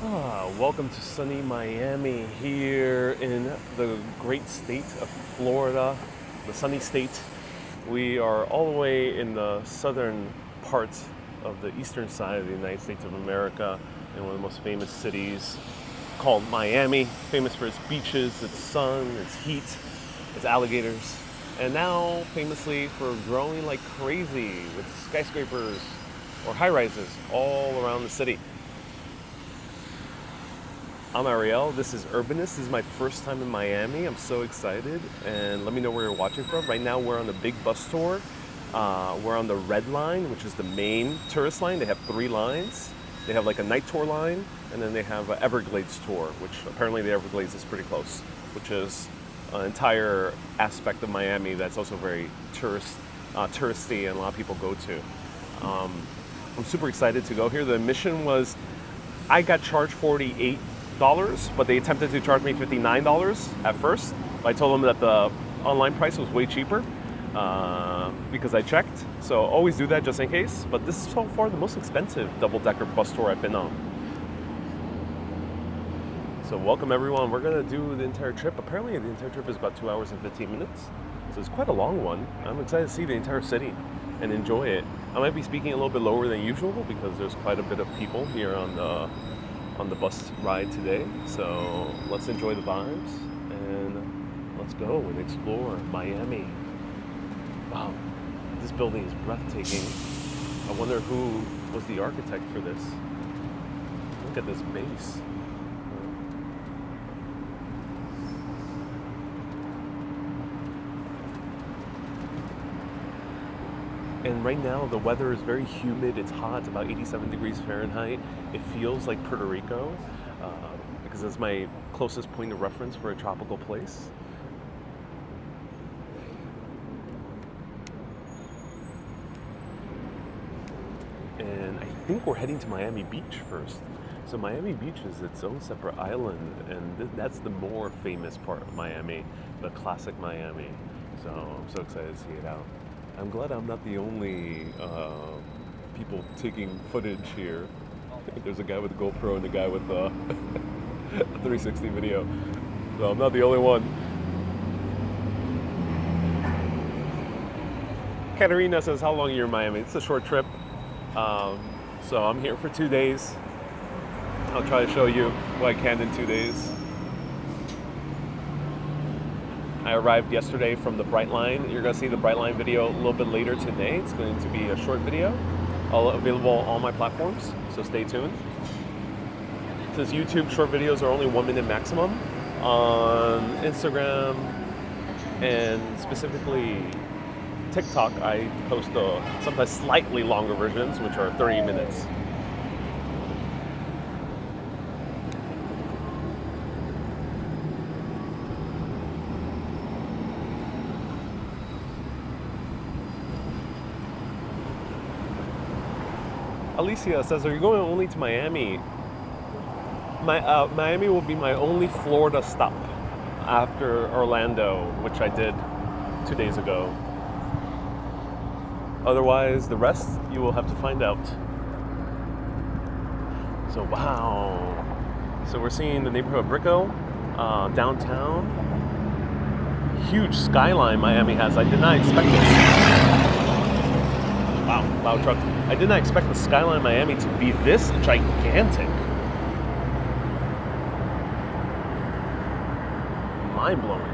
Welcome to sunny Miami here in the great state of Florida, the sunny state. We are all the way in the southern part of the eastern side of the United States of America in one of the most famous cities called Miami, famous for its beaches, its sun, its heat, its alligators, and now famously for growing like crazy with skyscrapers or high rises all around the city. I'm Ariel. This is Urbanist. This is my first time in Miami. I'm so excited. And let me know where you're watching from. Right now, we're on the big bus tour. We're on the Red Line, which is the main tourist line. They have 3 lines. They have like a night tour line, and then they have an Everglades tour, which apparently the Everglades is pretty close, which is an entire aspect of Miami that's also very touristy, and a lot of people go to. I'm super excited to go here. The admission was, I got charged $48, but they attempted to charge me $59 at first. But I told them that the online price was way cheaper because I checked. So always do that just in case. But this is so far the most expensive double-decker bus tour I've been on. So welcome everyone. We're gonna do the entire trip. Apparently the entire trip is about 2 hours and 15 minutes. So it's quite a long one. I'm excited to see the entire city and enjoy it. I might be speaking a little bit lower than usual because there's quite a bit of people here on the bus ride today. So let's enjoy the vibes and let's go and explore Miami. Wow, this building is breathtaking. I wonder who was the architect for this. Look at this base. And right now the weather is very humid. It's hot, about 87 degrees Fahrenheit. It feels like Puerto Rico because it's my closest point of reference for a tropical place. And I think we're heading to Miami Beach first. So Miami Beach is its own separate island, and that's the more famous part of Miami, the classic Miami. So I'm so excited to see it out. I'm glad I'm not the only people taking footage here. There's a guy with a GoPro and a guy with a 360 video. So I'm not the only one. Katerina says, how long are you in Miami? It's a short trip. So I'm here for 2 days. I'll try to show you what I can in 2 days. I arrived yesterday from the Bright Line. You're going to see the Bright Line video a little bit later today. It's going to be a short video, all available on all my platforms, so stay tuned. Since YouTube short videos are only 1 minute maximum, on Instagram and specifically TikTok, I post sometimes slightly longer versions, which are 30 minutes. Alicia says, are you going only to Miami? Miami will be my only Florida stop after Orlando, which I did 2 days ago. Otherwise, the rest you will have to find out. So, wow. So we're seeing the neighborhood of Brickell, downtown. Huge skyline Miami has. I did not expect this. Wow, loud truck. I did not expect the skyline Miami to be this gigantic. Mind-blowing.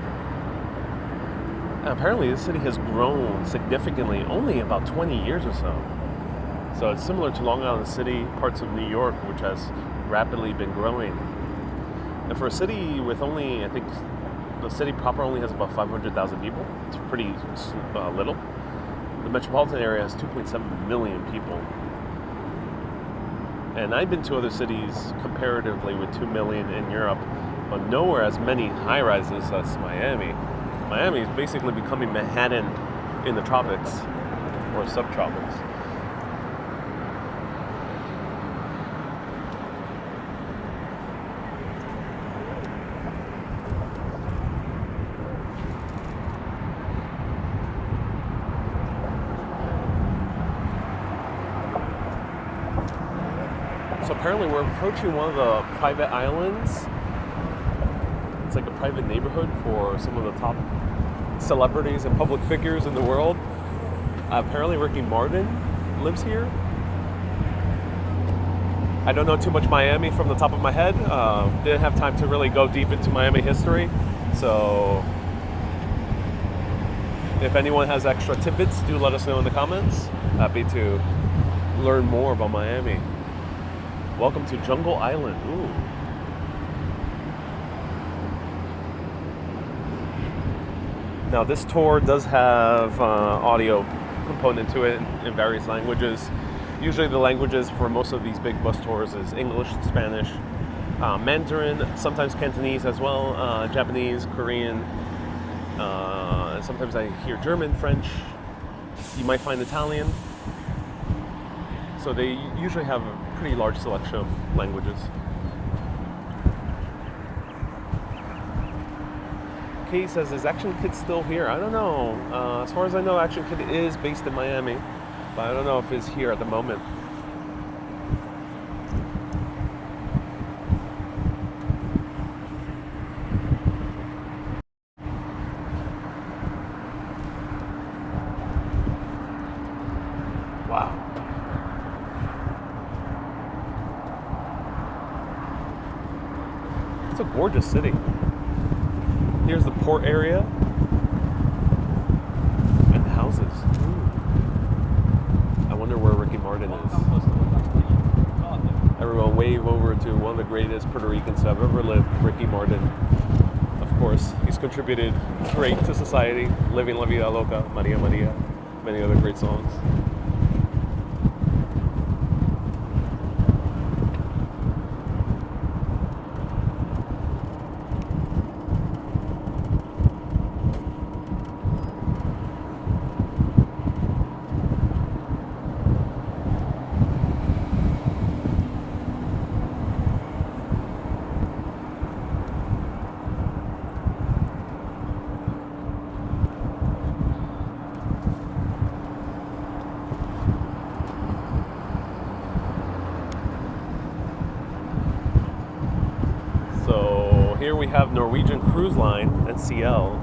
Apparently this city has grown significantly only about 20 years or so. So it's similar to Long Island City, parts of New York, which has rapidly been growing. And for a city with only, I think, the city proper only has about 500,000 people. It's pretty little. The metropolitan area has 2.7 million people. And I've been to other cities comparatively with 2 million in Europe, but nowhere as many high-rises as Miami. Miami is basically becoming Manhattan in the tropics or subtropics. So apparently we're approaching one of the private islands. It's like a private neighborhood for some of the top celebrities and public figures in the world. Apparently Ricky Martin lives here. I don't know too much Miami from the top of my head. Didn't have time to really go deep into Miami history. So if anyone has extra tidbits, do let us know in the comments. Happy to learn more about Miami. Welcome to Jungle Island. Ooh. Now this tour does have audio component to it in various languages. Usually the languages for most of these big bus tours is English, Spanish, Mandarin, sometimes Cantonese as well, Japanese, Korean, sometimes I hear German, French, you might find Italian. So they usually have a pretty large selection of languages. Kay says, is Action Kid still here? I don't know. As far as I know, Action Kid is based in Miami, but I don't know if he's here at the moment. Wow. It's a gorgeous city. Here's the port area and the houses. Ooh. I wonder where Ricky Martin is. Everyone wave over to one of the greatest Puerto Ricans to have ever lived, Ricky Martin. Of course, he's contributed great to society, Living La Vida Loca, Maria Maria, many other great songs. Here we have Norwegian Cruise Line, NCL.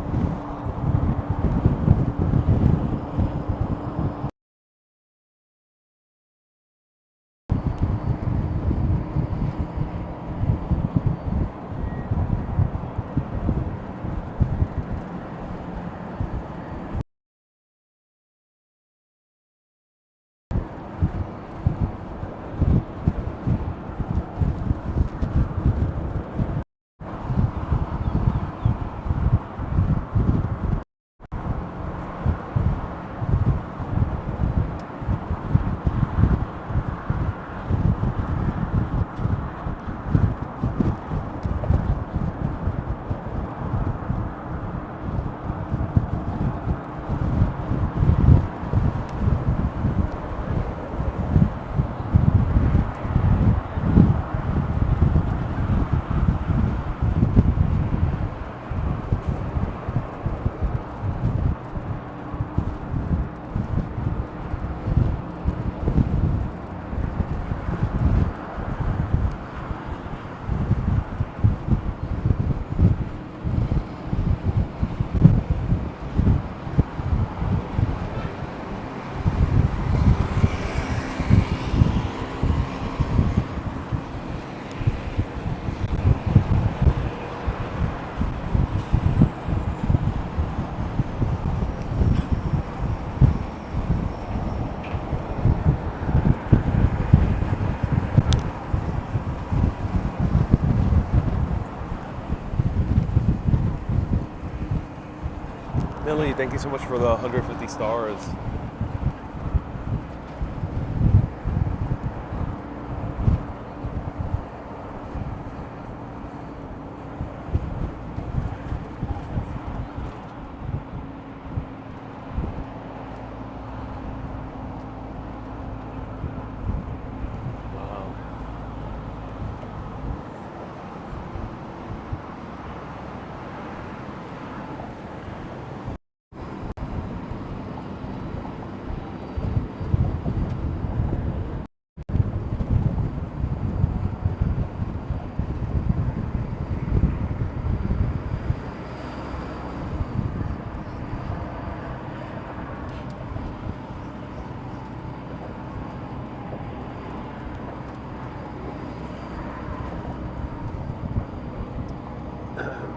Millie, thank you so much for the 150 stars.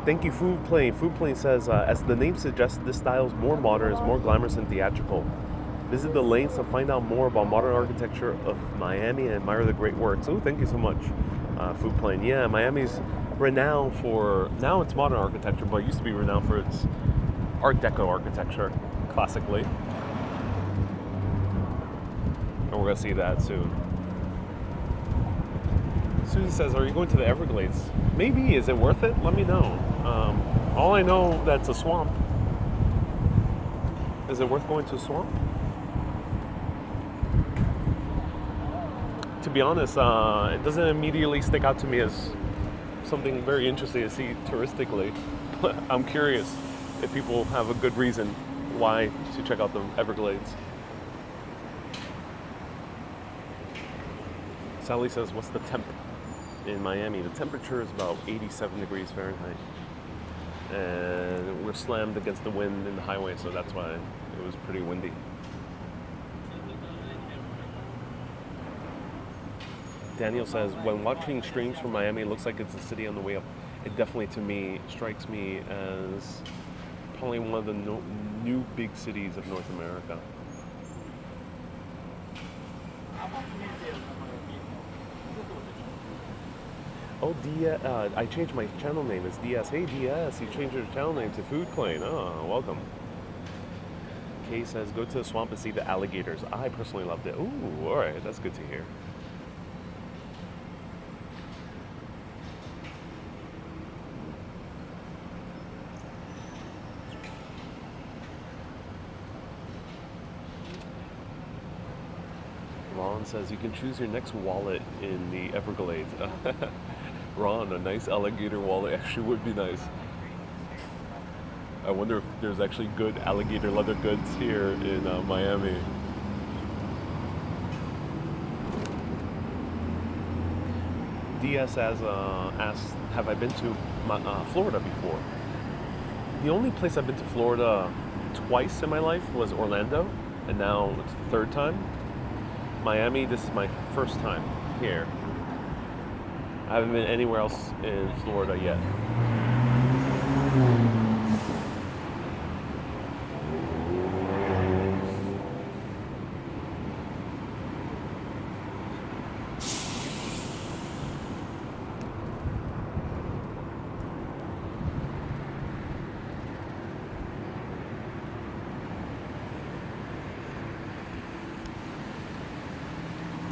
Thank you, Food Plane. Food Plane says, as the name suggests, this style is more modern, is more glamorous and theatrical. Visit the lanes to find out more about modern architecture of Miami and admire the great works. Oh, thank you so much, Food Plane. Yeah, Miami's renowned for, now it's modern architecture, but it used to be renowned for its Art Deco architecture, classically. And we're going to see that soon. Susie says, are you going to the Everglades? Maybe. Is it worth it? Let me know. All I know, that's a swamp. Is it worth going to a swamp? To be honest, it doesn't immediately stick out to me as something very interesting to see touristically. But I'm curious if people have a good reason why to check out the Everglades. Sally says, what's the temp in Miami? The temperature is about 87 degrees Fahrenheit. And we're slammed against the wind in the highway, so that's why it was pretty windy. Daniel says, when watching streams from Miami, it looks like it's a city on the way up. It definitely, to me, strikes me as probably one of the new big cities of North America. Oh, Diaz, I changed my channel name. It's Diaz. Hey, Diaz, you changed your channel name to Food Plane. Oh, welcome. Kay says, go to the swamp and see the alligators. I personally loved it. Ooh, all right. That's good to hear. Ron says, you can choose your next wallet in the Everglades. Ron, a nice alligator wallet actually would be nice. I wonder if there's actually good alligator leather goods here in Miami. DS has asked, have I been to Florida before? The only place I've been to Florida twice in my life was Orlando, and now it's the third time. Miami, this is my first time here. I haven't been anywhere else in Florida yet.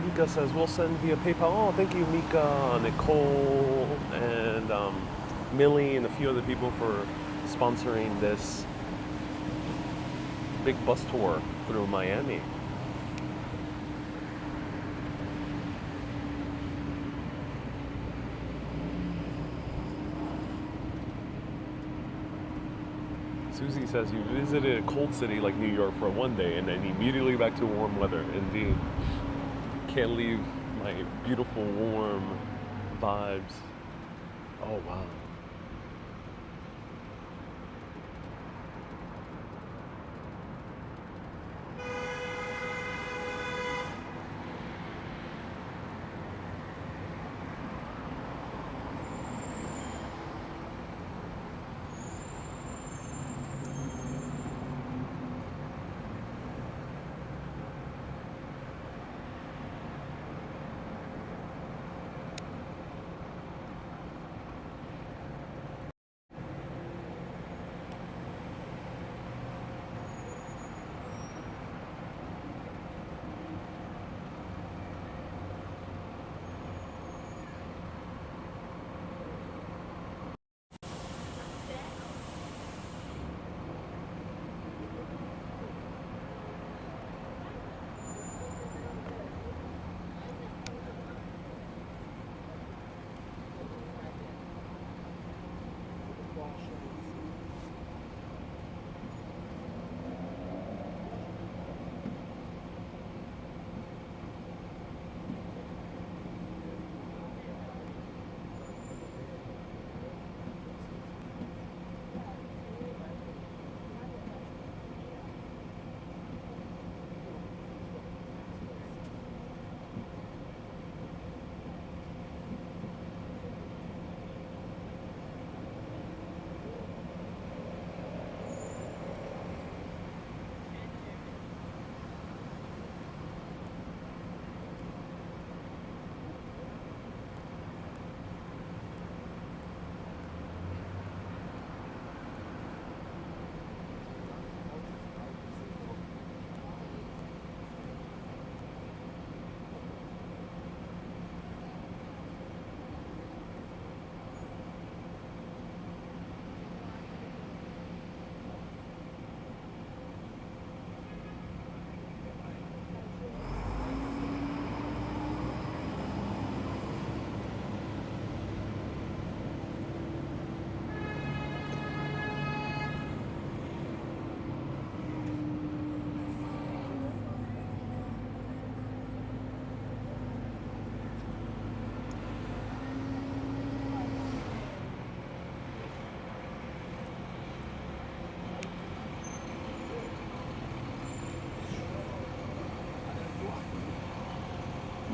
Mika says, we'll send via PayPal. Oh, thank you, Mika, Nicole, and Millie, and a few other people for sponsoring this big bus tour through Miami. Susie says, you visited a cold city like New York for one day and then immediately back to warm weather. Indeed. Can't leave my beautiful warm vibes. Oh wow.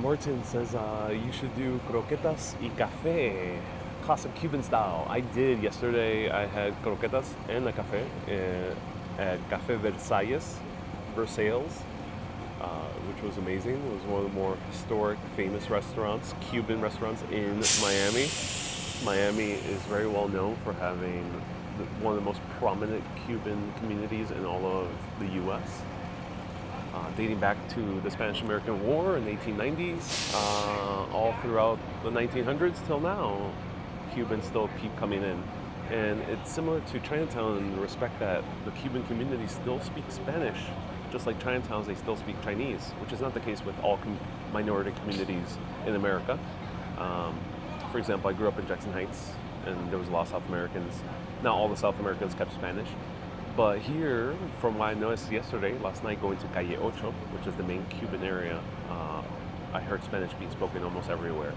Martin says you should do croquetas y café, classic Cuban style. I did yesterday. I had croquetas and a café at Café Versailles, which was amazing. It was one of the more historic, famous restaurants, Cuban restaurants in Miami. Miami is very well known for having one of the most prominent Cuban communities in all of the U.S. Dating back to the Spanish-American War in the 1890s, all throughout the 1900s till now, Cubans still keep coming in. And it's similar to Chinatown in the respect that the Cuban community still speaks Spanish. Just like Chinatowns, they still speak Chinese, which is not the case with all minority communities in America. For example, I grew up in Jackson Heights, and there was a lot of South Americans. Not all the South Americans kept Spanish. But here, from what I noticed last night, going to Calle Ocho, which is the main Cuban area, I heard Spanish being spoken almost everywhere.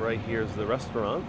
Right here's the restaurant.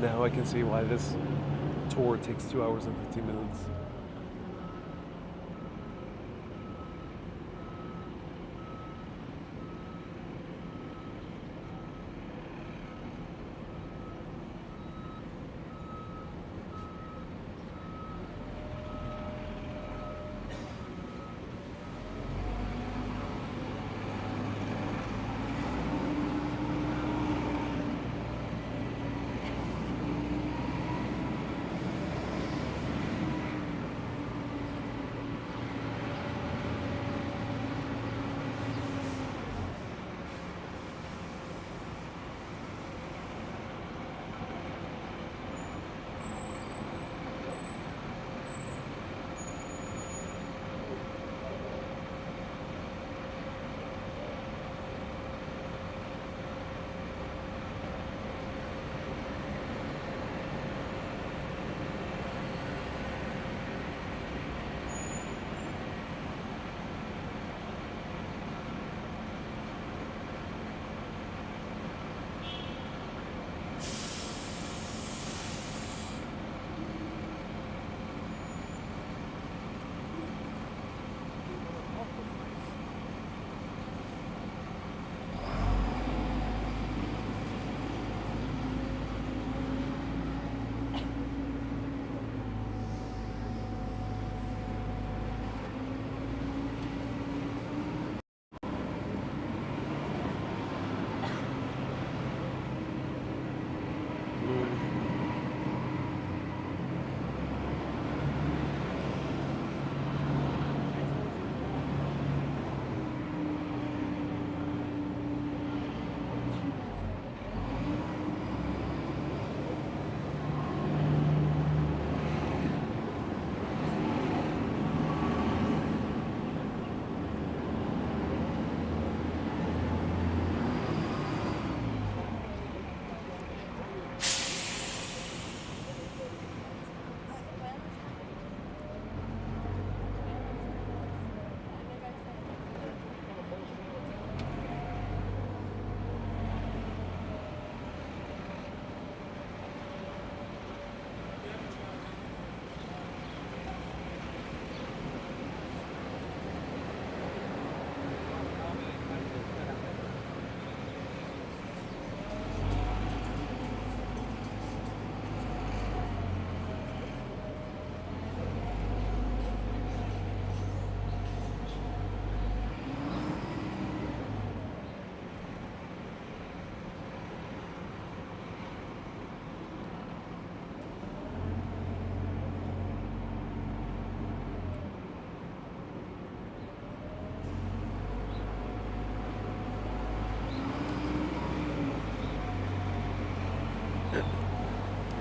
Now I can see why this tour takes 2 hours and 15 minutes.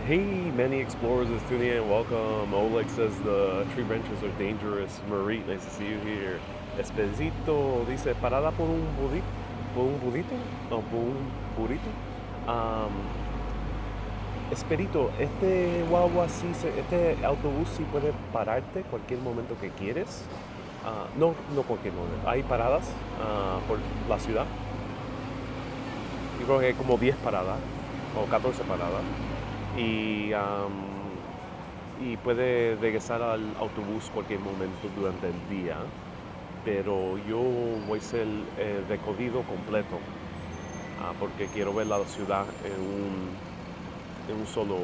Hey, many explorers is tuning in. Welcome. Oleg says the tree branches are dangerous. Marie, nice to see you here. Espesito dice parada por un budito, no, por un burrito. Um, Esperito, este autobús sí puede pararte cualquier momento que quieres. No, no cualquier momento. Hay paradas por la ciudad. Yo creo que hay como 10 paradas o 14 paradas. Y puede regresar al autobús cualquier momento durante el día. Pero yo voy a hacer el recorrido completo porque quiero ver la ciudad en un solo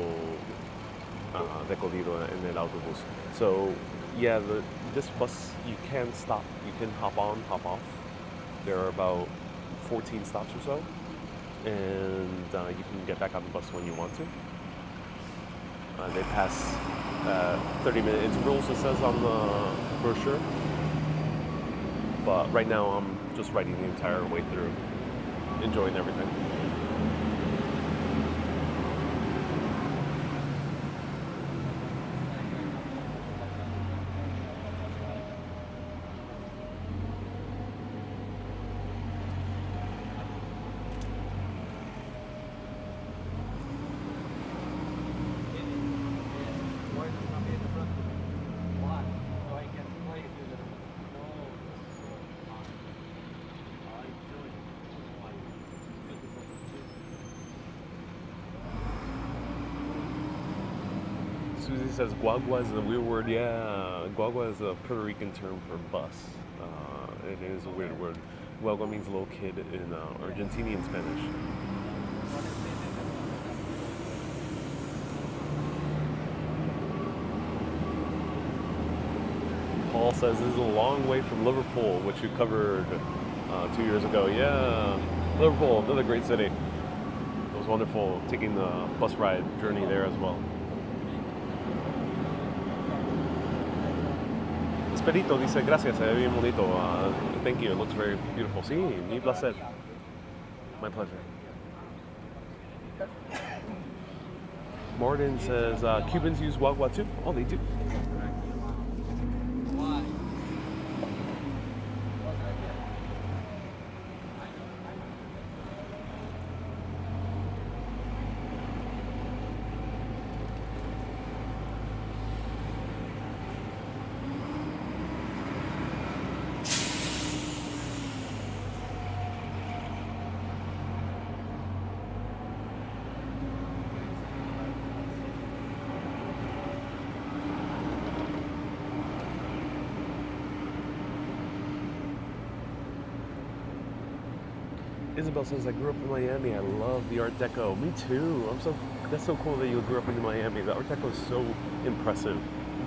recorrido en el autobús. So, yeah, this bus, you can stop. You can hop on, hop off. There are about 14 stops or so. And you can get back on the bus when you want to. They pass 30-minute intervals, it says on the brochure. But right now, I'm just riding the entire way through, enjoying everything. Susie says guagua is a weird word. Yeah, guagua is a Puerto Rican term for bus. It is a weird word. Guagua means little kid in Argentinian Spanish. Paul says this is a long way from Liverpool, which you covered 2 years ago. Yeah, Liverpool, another great city. It was wonderful taking the bus ride journey there as well. Esperito dice gracias, se ve bien bonito. Thank you, it looks very beautiful. Sí, mi placer. My pleasure. Martin says Cubans use guagua too. Oh, they do. Isabel says, I grew up in Miami. I love the Art Deco. Me too. That's so cool that you grew up in Miami. The Art Deco is so impressive.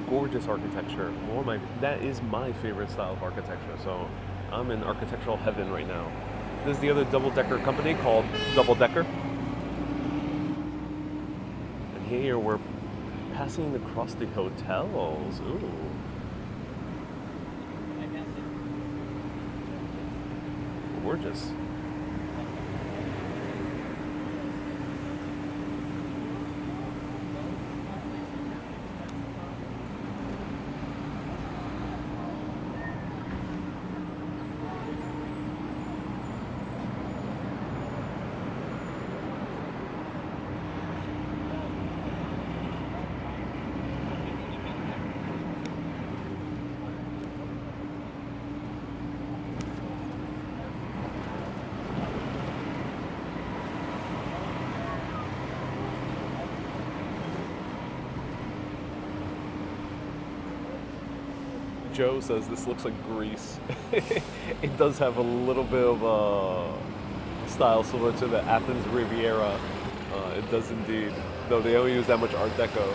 Gorgeous architecture. That is my favorite style of architecture. So I'm in architectural heaven right now. This is the other double-decker company called Double Decker. And here we're passing across the hotels. Ooh. Gorgeous. Joe says this looks like Greece. It does have a little bit of a style similar to the Athens Riviera. It does indeed, though they don't use that much Art Deco.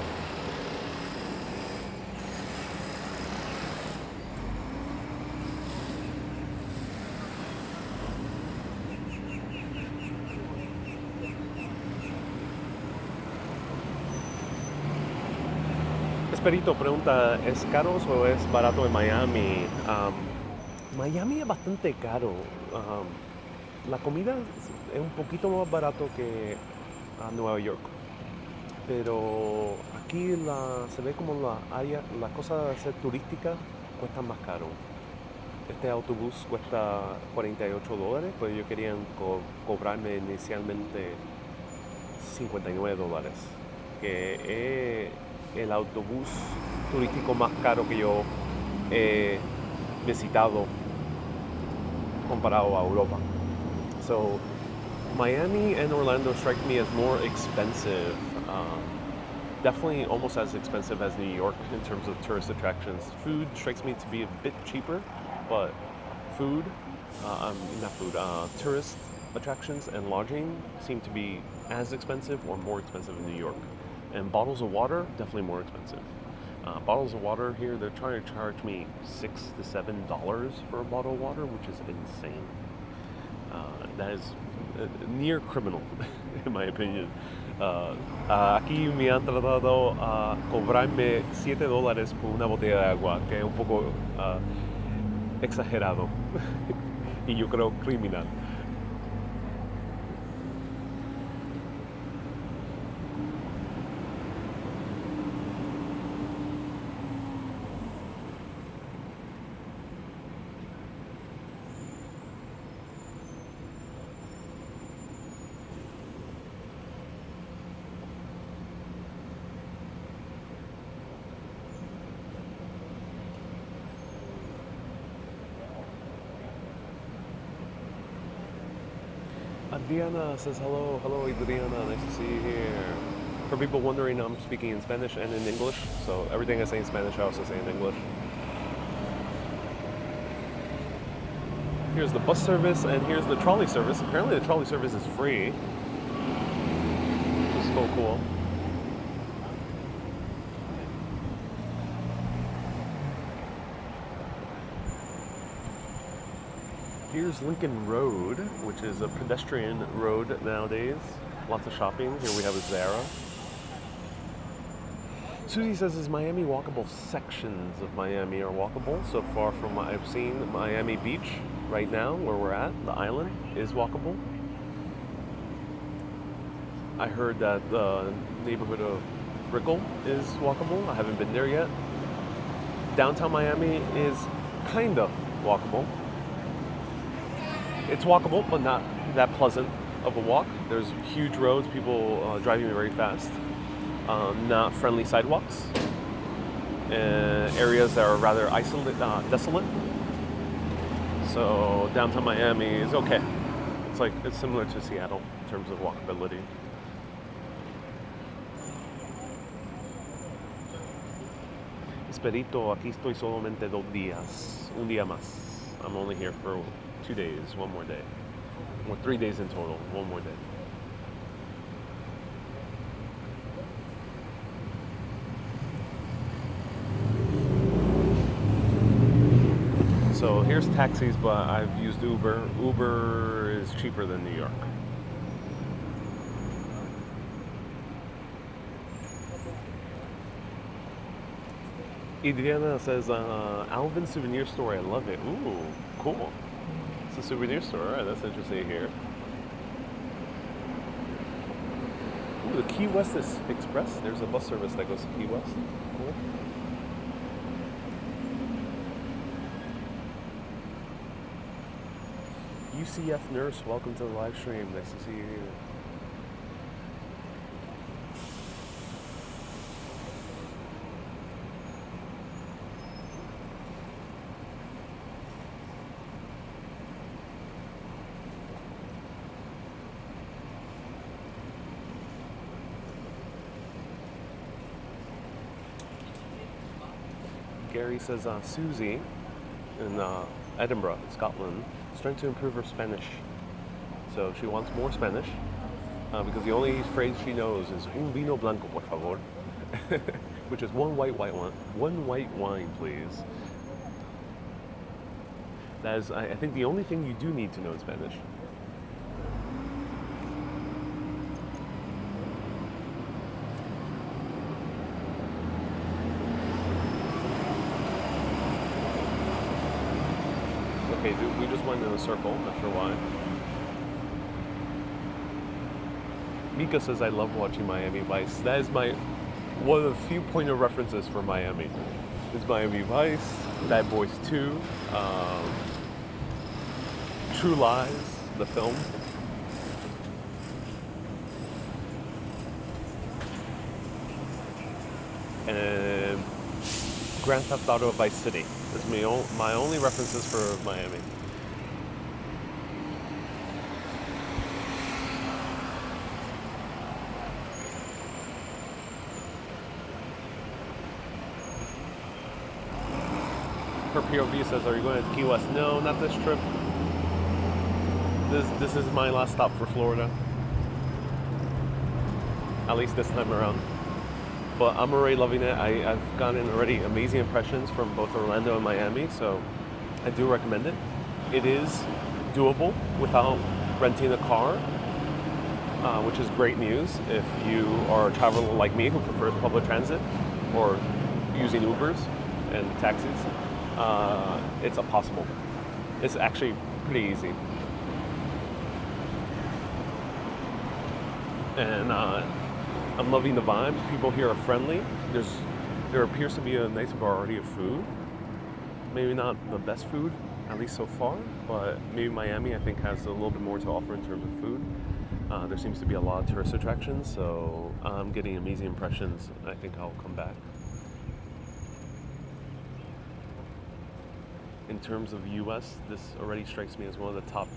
Esperito pregunta, ¿es caro o es barato en Miami? Miami es bastante caro. La comida es un poquito más barato que Nueva York. Pero aquí se ve como la área, la cosa de ser turística cuesta más caro. Este autobús cuesta $48, pues ellos querían cobrarme inicialmente $59, que es el autobús turístico más caro que yo he visitado comparado a Europa. So Miami and Orlando strike me as more expensive. Definitely almost as expensive as New York in terms of tourist attractions. Food strikes me to be a bit cheaper, but food, not food, tourist attractions and lodging seem to be as expensive or more expensive in New York. And bottles of water, definitely more expensive. Bottles of water here, they're trying to charge me $6 to $7 for a bottle of water, which is insane. That is near criminal, in my opinion. Aquí me han tratado a cobrarme $7 por una botella de agua, que es un poco exagerado y yo creo criminal. Adriana says hello. Hello, Adriana. Nice to see you here. For people wondering, I'm speaking in Spanish and in English, so everything I say in Spanish, I also say in English. Here's the bus service, and here's the trolley service. Apparently, the trolley service is free. Which is so cool. Here's Lincoln Road, which is a pedestrian road nowadays. Lots of shopping. Here we have a Zara. Susie says, is Miami walkable? Sections of Miami are walkable. So far from what I've seen, Miami Beach right now, where we're at, the island, is walkable. I heard that the neighborhood of Brickell is walkable. I haven't been there yet. Downtown Miami is kind of walkable. It's walkable, but not that pleasant of a walk. There's huge roads, people driving very fast. Not friendly sidewalks. Areas that are rather desolate. So downtown Miami is okay. It's similar to Seattle in terms of walkability. Esperito, aquí estoy solamente 2 días. Un día más. I'm only here for 2 days, one more day. Or 3 days in total, one more day. So here's taxis, but I've used Uber. Uber is cheaper than New York. Adriana says, Alvin Souvenir Store, I love it. Ooh, cool. It's a souvenir store. All right, that's interesting here. Ooh, the Key West Express. There's a bus service that goes to Key West. Cool. UCF nurse, welcome to the live stream. Nice to see you here. Gary says Susie in Edinburgh, Scotland, is trying to improve her Spanish. So she wants more Spanish because the only phrase she knows is un vino blanco, por favor, which is one white wine. One white wine, please. That is, I think, the only thing you do need to know in Spanish. Okay, we just went in a circle, not sure why. Mika says, I love watching Miami Vice. That is one of the few point of references for Miami. It's Miami Vice, Bad Boys 2, True Lies, the film. And Grand Theft Auto Vice City. That's my only references for Miami. Her POV says, are you going to Key West? No, not this trip. This is my last stop for Florida. At least this time around. But I'm already loving it. I've gotten already amazing impressions from both Orlando and Miami, so I do recommend it. It is doable without renting a car, which is great news if you are a traveler like me who prefers public transit or using Ubers and taxis. It's possible. It's actually pretty easy. And I'm loving the vibes. People here are friendly. There appears to be a nice variety of food. Maybe not the best food, at least so far, but maybe Miami, I think, has a little bit more to offer in terms of food. There seems to be a lot of tourist attractions, so I'm getting amazing impressions. I think I'll come back. In terms of the U.S., this already strikes me as one of the top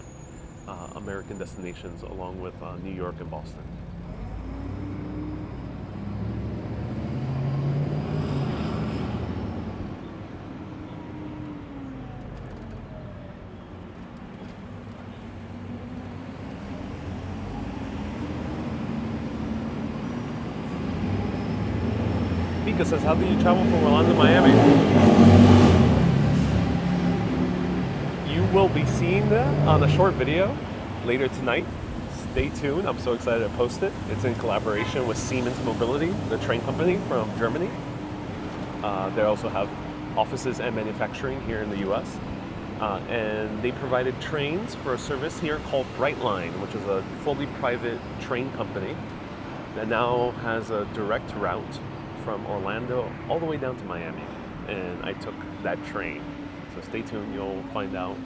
American destinations, along with New York and Boston. Mika says, how do you travel from Orlando to Miami? You will be seeing that on a short video later tonight. Stay tuned. I'm so excited to post it. It's in collaboration with Siemens Mobility, the train company from Germany. They also have offices and manufacturing here in the U.S. And they provided trains for a service here called Brightline, which is a fully private train company that now has a direct route from Orlando all the way down to Miami. And I took that train. So stay tuned, you'll find out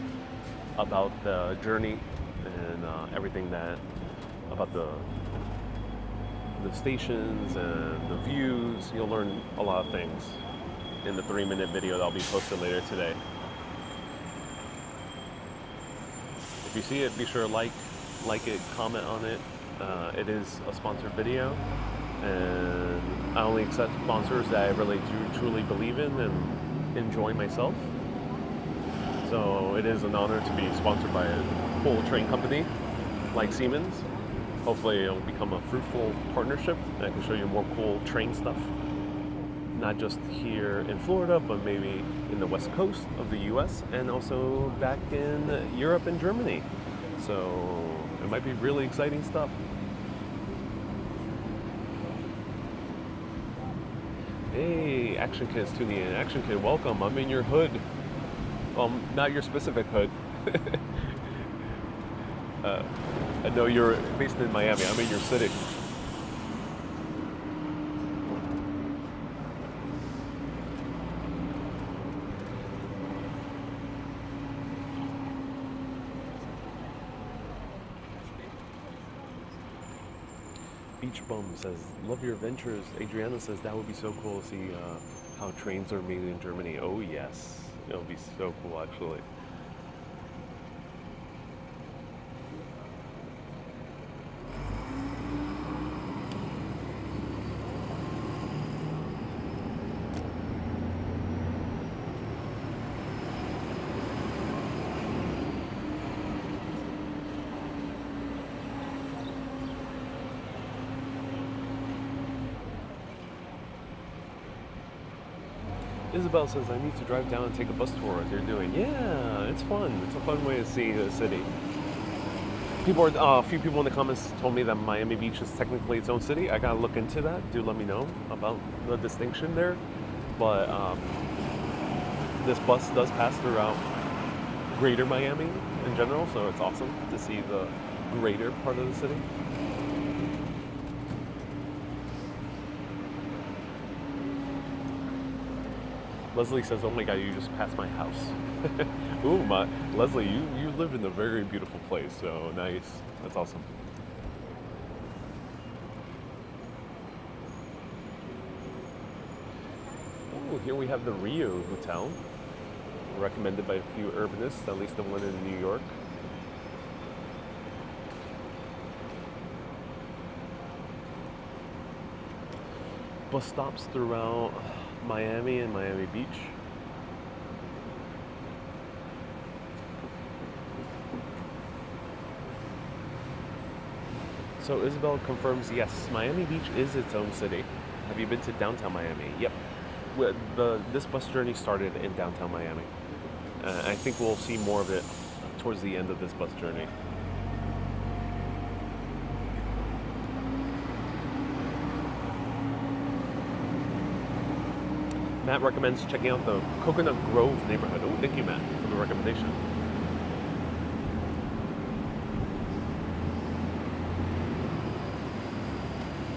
about the journey and everything about the stations and the views. You'll learn a lot of things in the 3-minute video that'll be posted later today. If you see it, be sure to like it, comment on it. It is a sponsored video, and I only accept sponsors that I really do truly believe in and enjoy myself. So it is an honor to be sponsored by a cool train company like Siemens. Hopefully it'll become a fruitful partnership and I can show you more cool train stuff. Not just here in Florida, but maybe in the west coast of the US and also back in Europe and Germany. So it might be really exciting stuff. Hey, Action Kid's tuning in. Action Kid, welcome. I'm in your hood. Not your specific hood. I know you're based in Miami. I'm in your city. Beach Bum says, love your adventures. Adriana says, that would be so cool to see how trains are made in Germany. Oh yes, it'll be so cool actually. Isabel says, I need to drive down and take a bus tour as you're doing. Yeah, it's fun. It's a fun way to see the city. A few people in the comments told me that Miami Beach is technically its own city. I gotta look into that. Do let me know about the distinction there. But this bus does pass throughout greater Miami in general, so it's awesome to see the greater part of the city. Leslie says, "Oh my God, you just passed my house." Ooh, Leslie, you live in a very beautiful place, so nice. That's awesome. Oh, here we have the Rio Hotel, recommended by a few urbanists, at least the one in New York. Bus stops throughout Miami and Miami Beach. So Isabel confirms, yes, Miami Beach is its own city. Have you been to downtown Miami? Yep. This bus journey started in downtown Miami. I think we'll see more of it towards the end of this bus journey. Matt recommends checking out the Coconut Grove neighborhood. Oh, thank you, Matt, for the recommendation.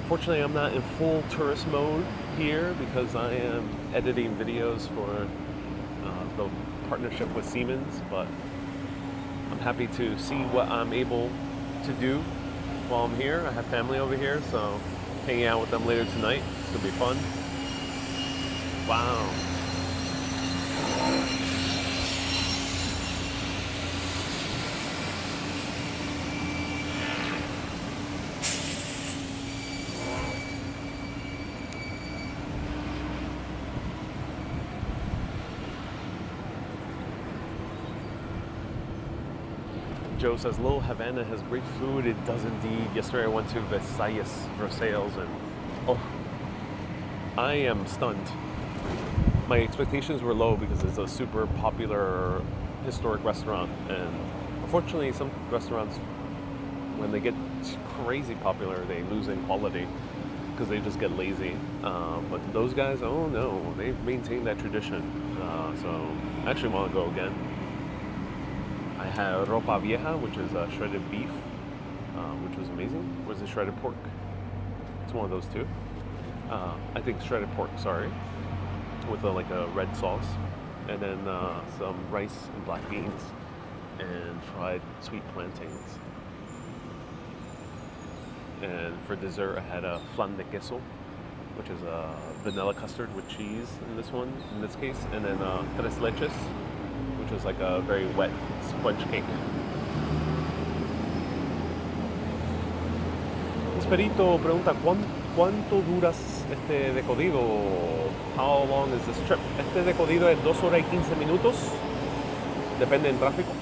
Unfortunately, I'm not in full tourist mode here because I am editing videos for the partnership with Siemens, but I'm happy to see what I'm able to do while I'm here. I have family over here, so hanging out with them later tonight. It's going to be fun. Wow. Joe says, Little Havana has great food. It does indeed. Yesterday I went to Versailles, and oh, I am stunned. My expectations were low because it's a super popular historic restaurant, and unfortunately some restaurants, when they get crazy popular, they lose in quality because they just get lazy. But those guys, oh no, they've maintained that tradition. So I actually want to go again. I had ropa vieja, which is shredded beef, which was amazing. Was it shredded pork? It's one of those two. I think shredded pork, sorry, with like a red sauce, and then some rice and black beans, and fried sweet plantains. And for dessert, I had a flan de queso, which is a vanilla custard with cheese in this case, and then tres leches, which is like a very wet sponge cake. Esperito pregunta, ¿cuánto duras de codido? How long is this trip? De codido es 2 horas y 15 minutos. Depende del tráfico.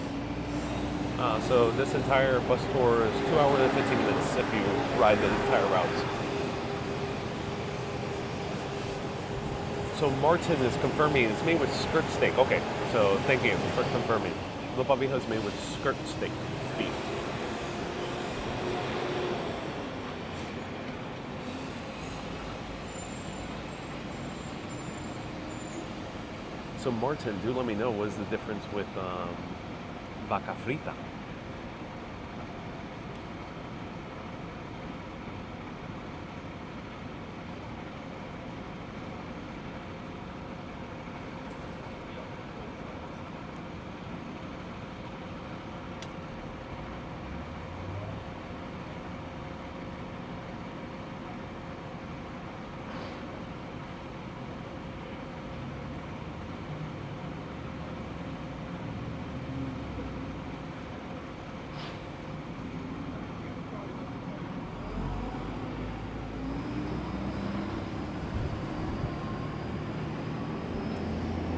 So this entire bus tour is 2 hours and 15 minutes if you ride the entire route. So Martin is confirming it's made with skirt steak. Okay, so thank you for confirming. Ropa vieja is made with skirt steak beef. So Martin, do let me know what is the difference with vaca frita.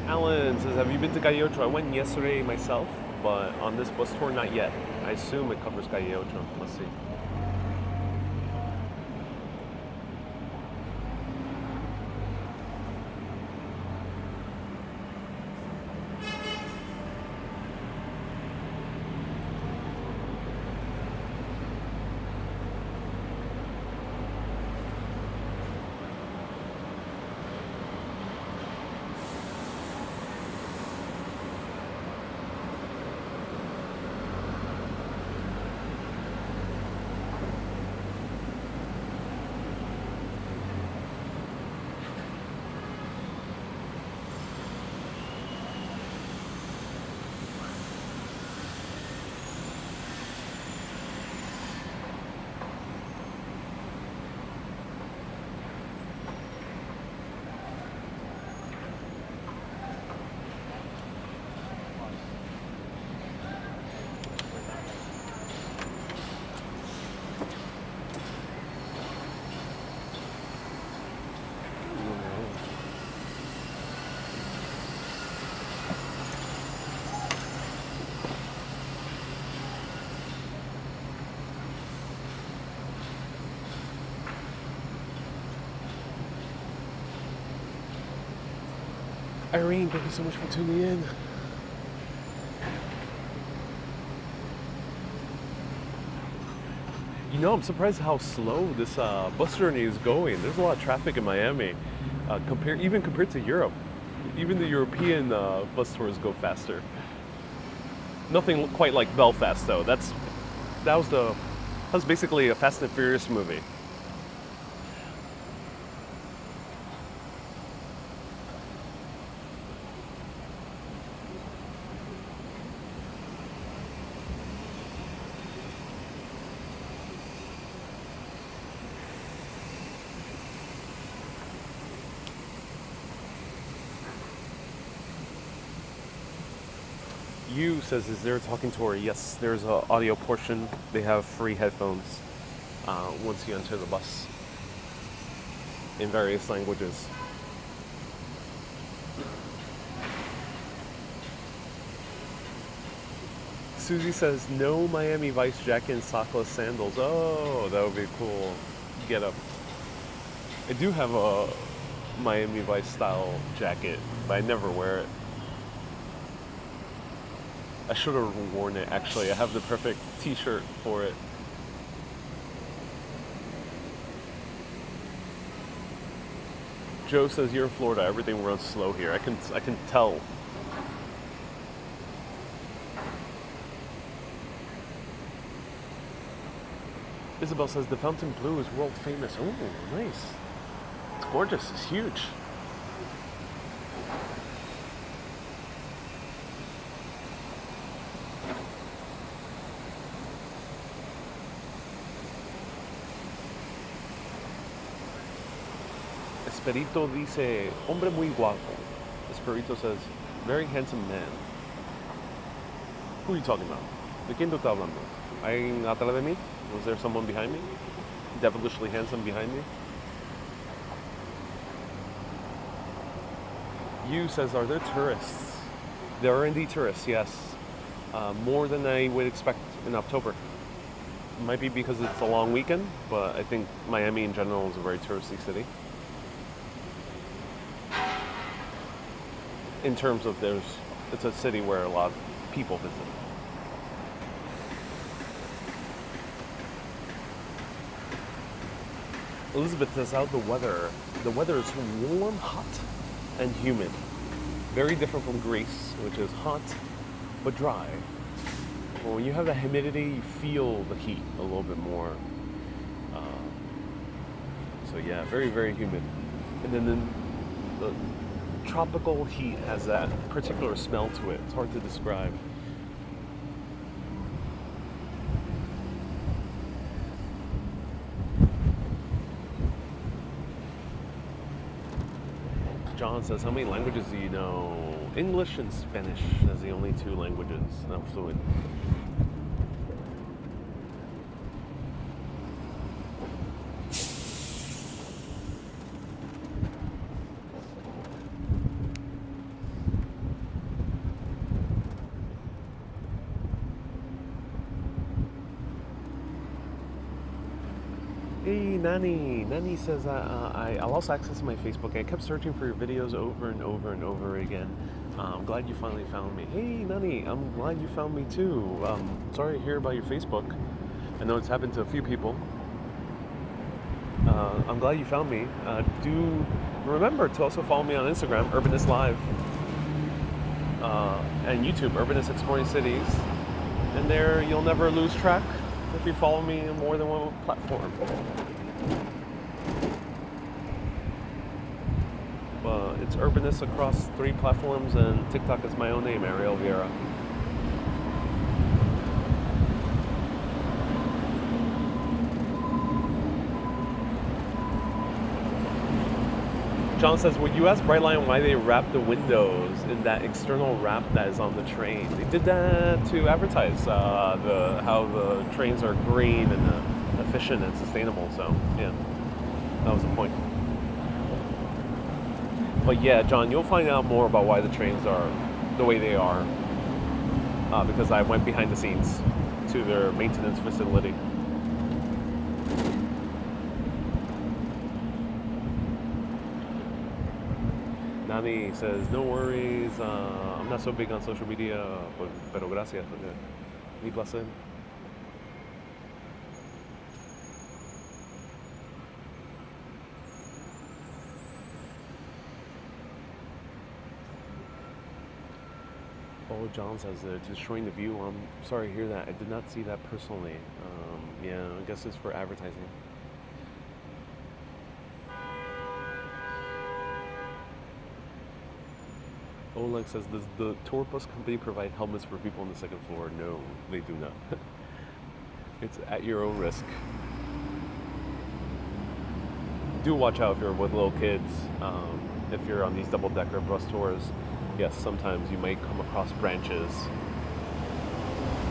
Alan says, have you been to Calle Ocho? I went yesterday myself, but on this bus tour, not yet. I assume it covers Calle Ocho. Let's see. Irene, thank you so much for tuning in. You know, I'm surprised how slow this bus journey is going. There's a lot of traffic in Miami, even compared to Europe. Even the European bus tours go faster. Nothing quite like Belfast, though. That was basically a Fast and Furious movie. You says, is there a talking tour? Yes, there's an audio portion. They have free headphones once you enter the bus in various languages. Susie says, no Miami Vice jacket and sockless sandals. Oh, that would be cool. Get up. I do have a Miami Vice style jacket, but I never wear it. I should have worn it, actually. I have the perfect t-shirt for it. Joe says, you're in Florida, everything runs slow here. I can tell. Isabel says, the Fountain Blue is world famous. Oh, nice. It's gorgeous, it's huge. Esperito dice, hombre muy guapo. Esperito says, very handsome man. Who are you talking about? ¿De quién tú estás hablando? ¿Alguien atrás de mí? Was there someone behind me? Devilishly handsome behind me? You says, are there tourists? There are indeed tourists, yes. More than I would expect in October. It might be because it's a long weekend, but I think Miami in general is a very touristy city. In terms of it's a city where a lot of people visit. Elizabeth says, how's the weather? The weather is warm, hot, and humid. Very different from Greece, which is hot but dry. Well, when you have the humidity, you feel the heat a little bit more. So yeah, very, very humid. And then the tropical heat has that particular smell to it. It's hard to describe. John says, how many languages do you know? English and Spanish as the only two languages I'm fluent. Hey, Nani. Nani says, I lost access to my Facebook. I kept searching for your videos over and over and over again. I'm glad you finally found me. Hey, Nani, I'm glad you found me too. Sorry to hear about your Facebook. I know it's happened to a few people. I'm glad you found me. Do remember to also follow me on Instagram, Urbanist Live, and YouTube, Urbanist Exploring Cities. And there you'll never lose track if you follow me on more than one platform. It's Urbanist across 3 platforms, and TikTok is my own name, Ariel Vieira. John says, would you ask Brightline why they wrap the windows in that external wrap that is on the train? They did that to advertise how the trains are green and efficient and sustainable. So, yeah, that was the point. But yeah, John, you'll find out more about why the trains are the way they are because I went behind the scenes to their maintenance facility. Nani says, no worries, I'm not so big on social media, pero gracias. Mi placer. Oh, John says they're destroying the view. I'm sorry to hear that. I did not see that personally. Yeah, I guess it's for advertising. Oleg says, does the tour bus company provide helmets for people on the second floor? No, they do not. It's at your own risk. Do watch out if you're with little kids. If you're on these double-decker bus tours, yes, sometimes you might come across branches.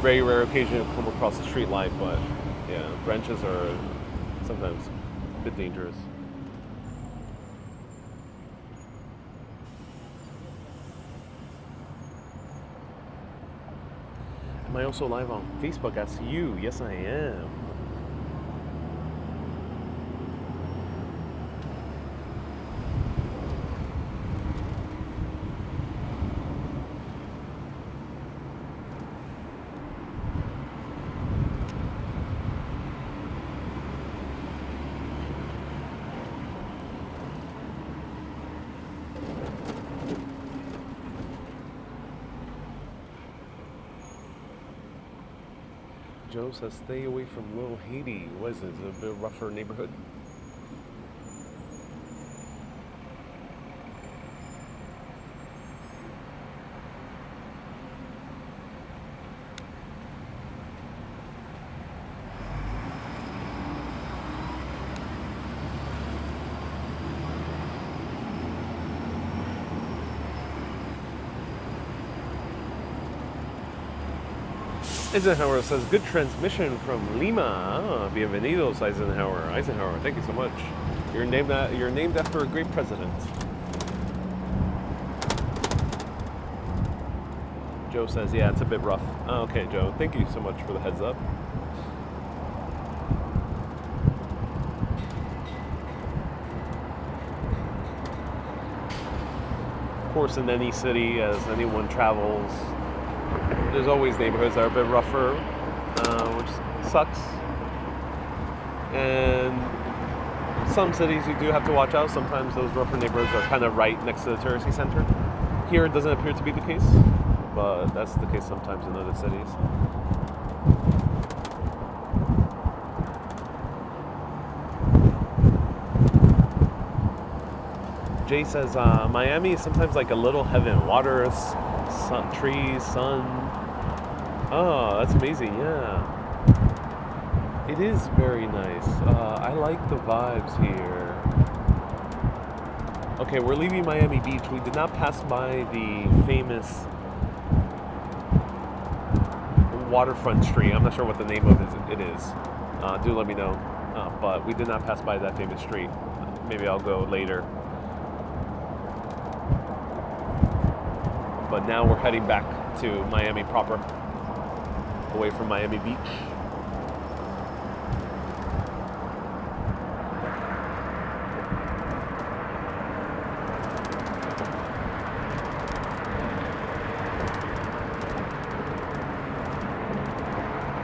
Very rare occasion to come across a street light, but yeah, branches are sometimes a bit dangerous. Am I also live on Facebook? Ask you. Yes, I am. Joe says, stay away from Little Haiti. What is it? Is it a bit rougher neighborhood? Eisenhower says, good transmission from Lima. Ah, bienvenidos, Eisenhower. Eisenhower, thank you so much. You're named after a great president. Joe says, yeah, it's a bit rough. Oh, okay, Joe, thank you so much for the heads up. Of course, in any city, as anyone travels, there's always neighborhoods that are a bit rougher, which sucks. And some cities you do have to watch out. Sometimes those rougher neighborhoods are kind of right next to the touristy center. Here it doesn't appear to be the case, but that's the case sometimes in other cities. Jay says, Miami is sometimes like a little heaven. Water, sun, trees, sun. Oh, that's amazing, yeah. It is very nice. I like the vibes here. Okay, we're leaving Miami Beach. We did not pass by the famous waterfront street. I'm not sure what the name of it is. Do let me know. But we did not pass by that famous street. Maybe I'll go later. But now we're heading back to Miami proper, away from Miami Beach.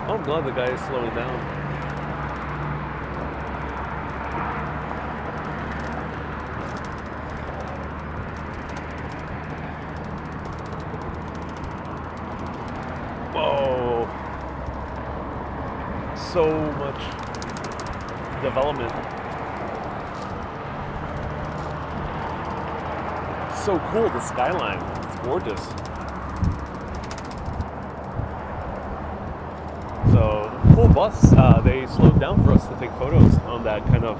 Oh, I'm glad the guy is slowing down. Whoa. So much development. So cool, the skyline. It's gorgeous. So, whole bus, they slowed down for us to take photos on that kind of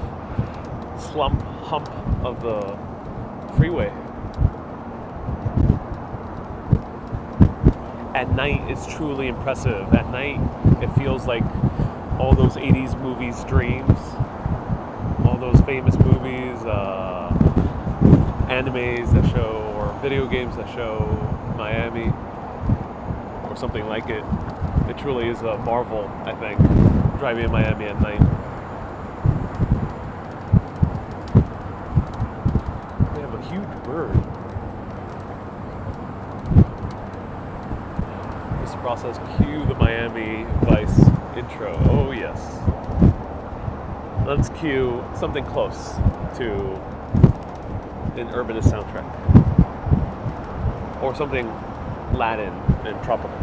hump of the freeway. At night, it's truly impressive. At night, it feels like all those 80s movies' dreams. All those famous movies, animes that show, or video games that show Miami, or something like it. It truly is a marvel, I think, driving in Miami at night. We have a huge bird. process, process. Cue the Miami Vice intro. Oh yes. Let's cue something close to an Urbanist soundtrack, or something Latin and tropical.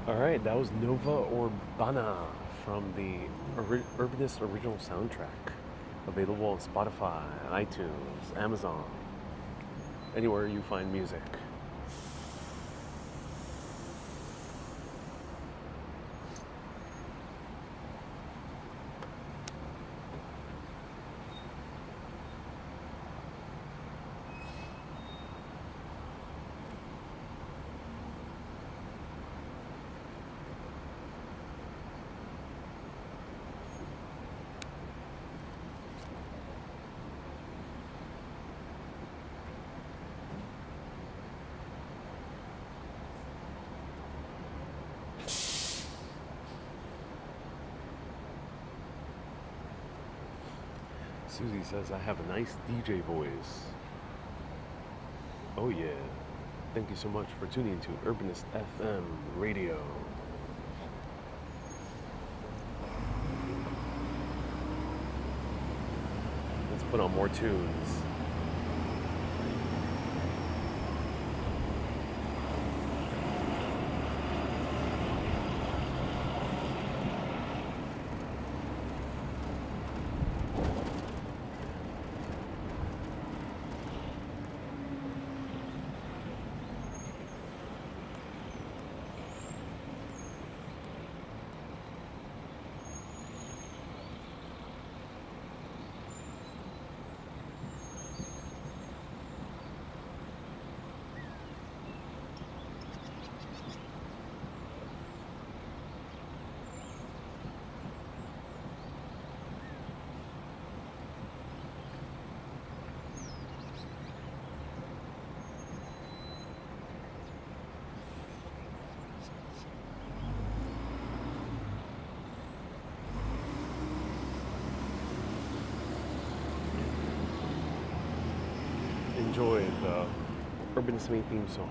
All right, that was Nova Urbana from the Urbanist original soundtrack, available on Spotify, iTunes, Amazon, anywhere you find music. Susie says I have a nice DJ voice. Oh yeah. Thank you so much for tuning to Urbanist FM radio. Let's put on more tunes. Enjoy the Urbanist main theme song.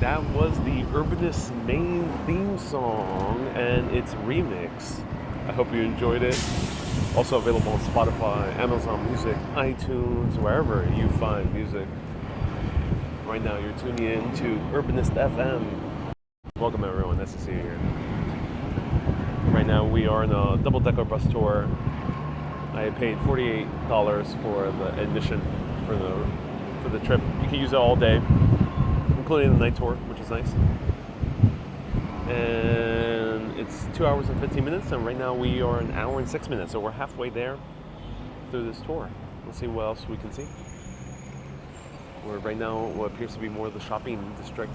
that was the Urbanist main theme song and its remix. I hope you enjoyed it. Also available on Spotify, Amazon Music, iTunes, wherever you find music. Right now you're tuning in to Urbanist FM. Welcome everyone, nice to see you here. Right now we are on a double-decker bus tour. I paid $48 for the admission for the trip. You can use it all day, including the night tour, which is nice. And it's 2 hours and 15 minutes, and right now we are an hour and 6 minutes, so we're halfway there through this tour. Let's see what else we can see. We're right now what appears to be more of the shopping district.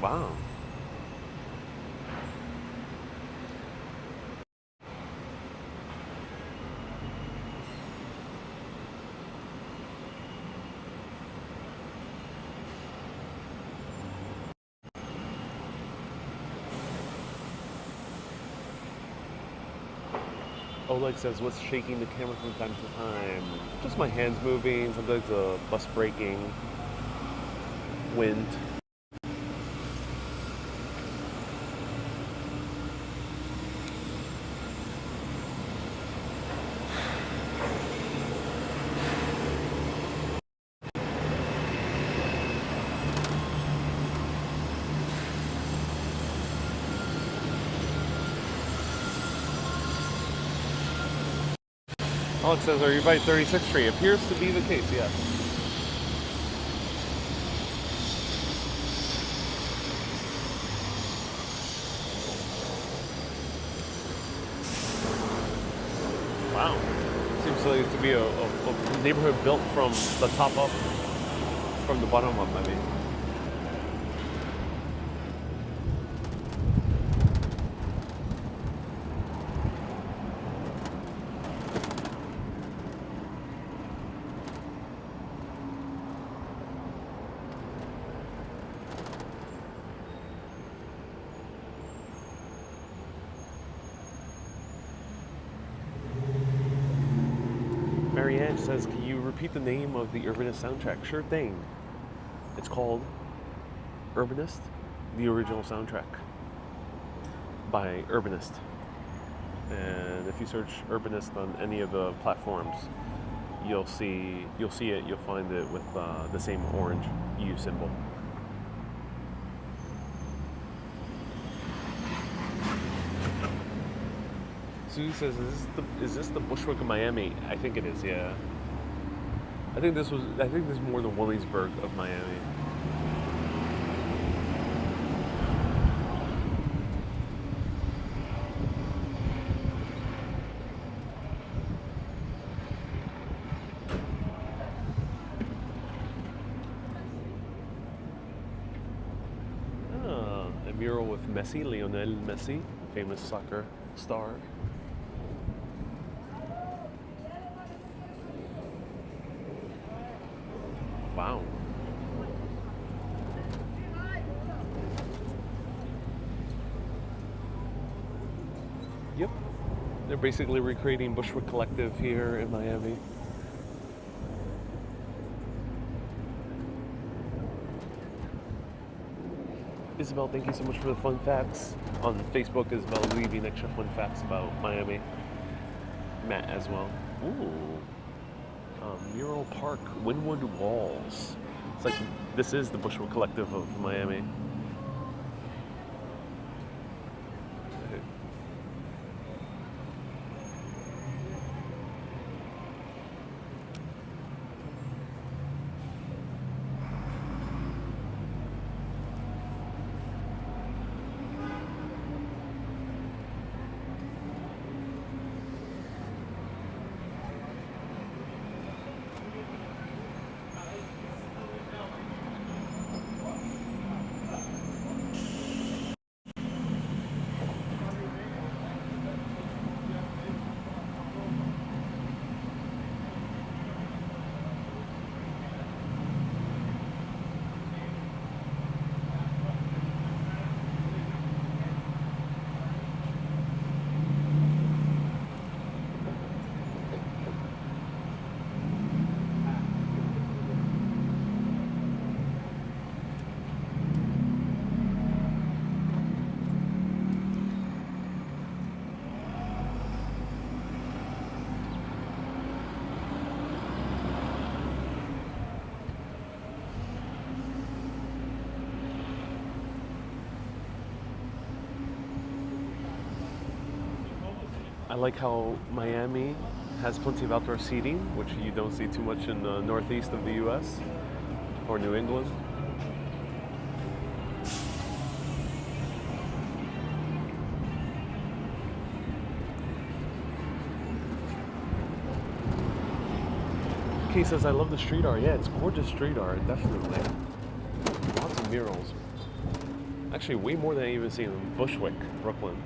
Wow. Oleg says, what's shaking the camera from time to time? Just my hands moving, sometimes the bus braking, wind. Alex says, are you by 36th Street? Appears to be the case, yes. Wow. Seems like to be a neighborhood built from the top up, from the bottom up, I mean. Marianne says, can you repeat the name of the Urbanist soundtrack? Sure thing. It's called Urbanist, the original soundtrack by Urbanist. And if you search Urbanist on any of the platforms, you'll see it, you'll find it with the same orange U symbol. Sue says, is this the Bushwick of Miami? I think it is, yeah. I think this is more the Williamsburg of Miami. A mural with Messi, Lionel Messi, famous soccer star. Wow. Yep. They're basically recreating Bushwick Collective here in Miami. Isabel, thank you so much for the fun facts. On Facebook, Isabel leaving extra fun facts about Miami. Matt as well. Ooh. Mural Park, Wynwood Walls. It's like, this is the Bushwick Collective of Miami. I like how Miami has plenty of outdoor seating, which you don't see too much in the northeast of the U.S. or New England. Kay says, I love the street art. Yeah, it's gorgeous street art, definitely. Lots of murals. Actually, way more than I even seen in Bushwick, Brooklyn.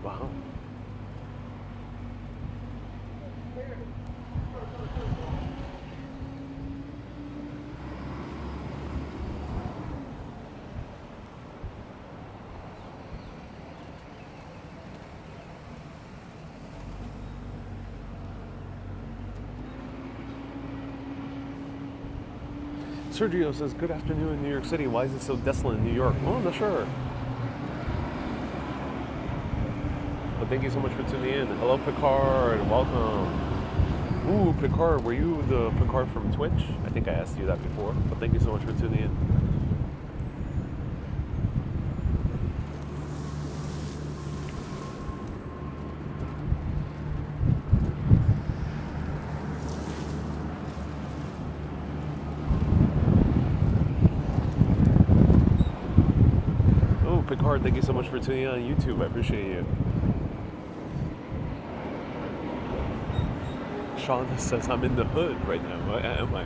Wow. Sergio says, good afternoon in New York City. Why is it so desolate in New York? Oh, I'm not sure. But thank you so much for tuning in. Hello, Picard. Welcome. Ooh, Picard. Were you the Picard from Twitch? I think I asked you that before. But thank you so much for tuning in. Oh, Picard, thank you so much for tuning in on YouTube. I appreciate you. Sean says I'm in the hood right now. Am I?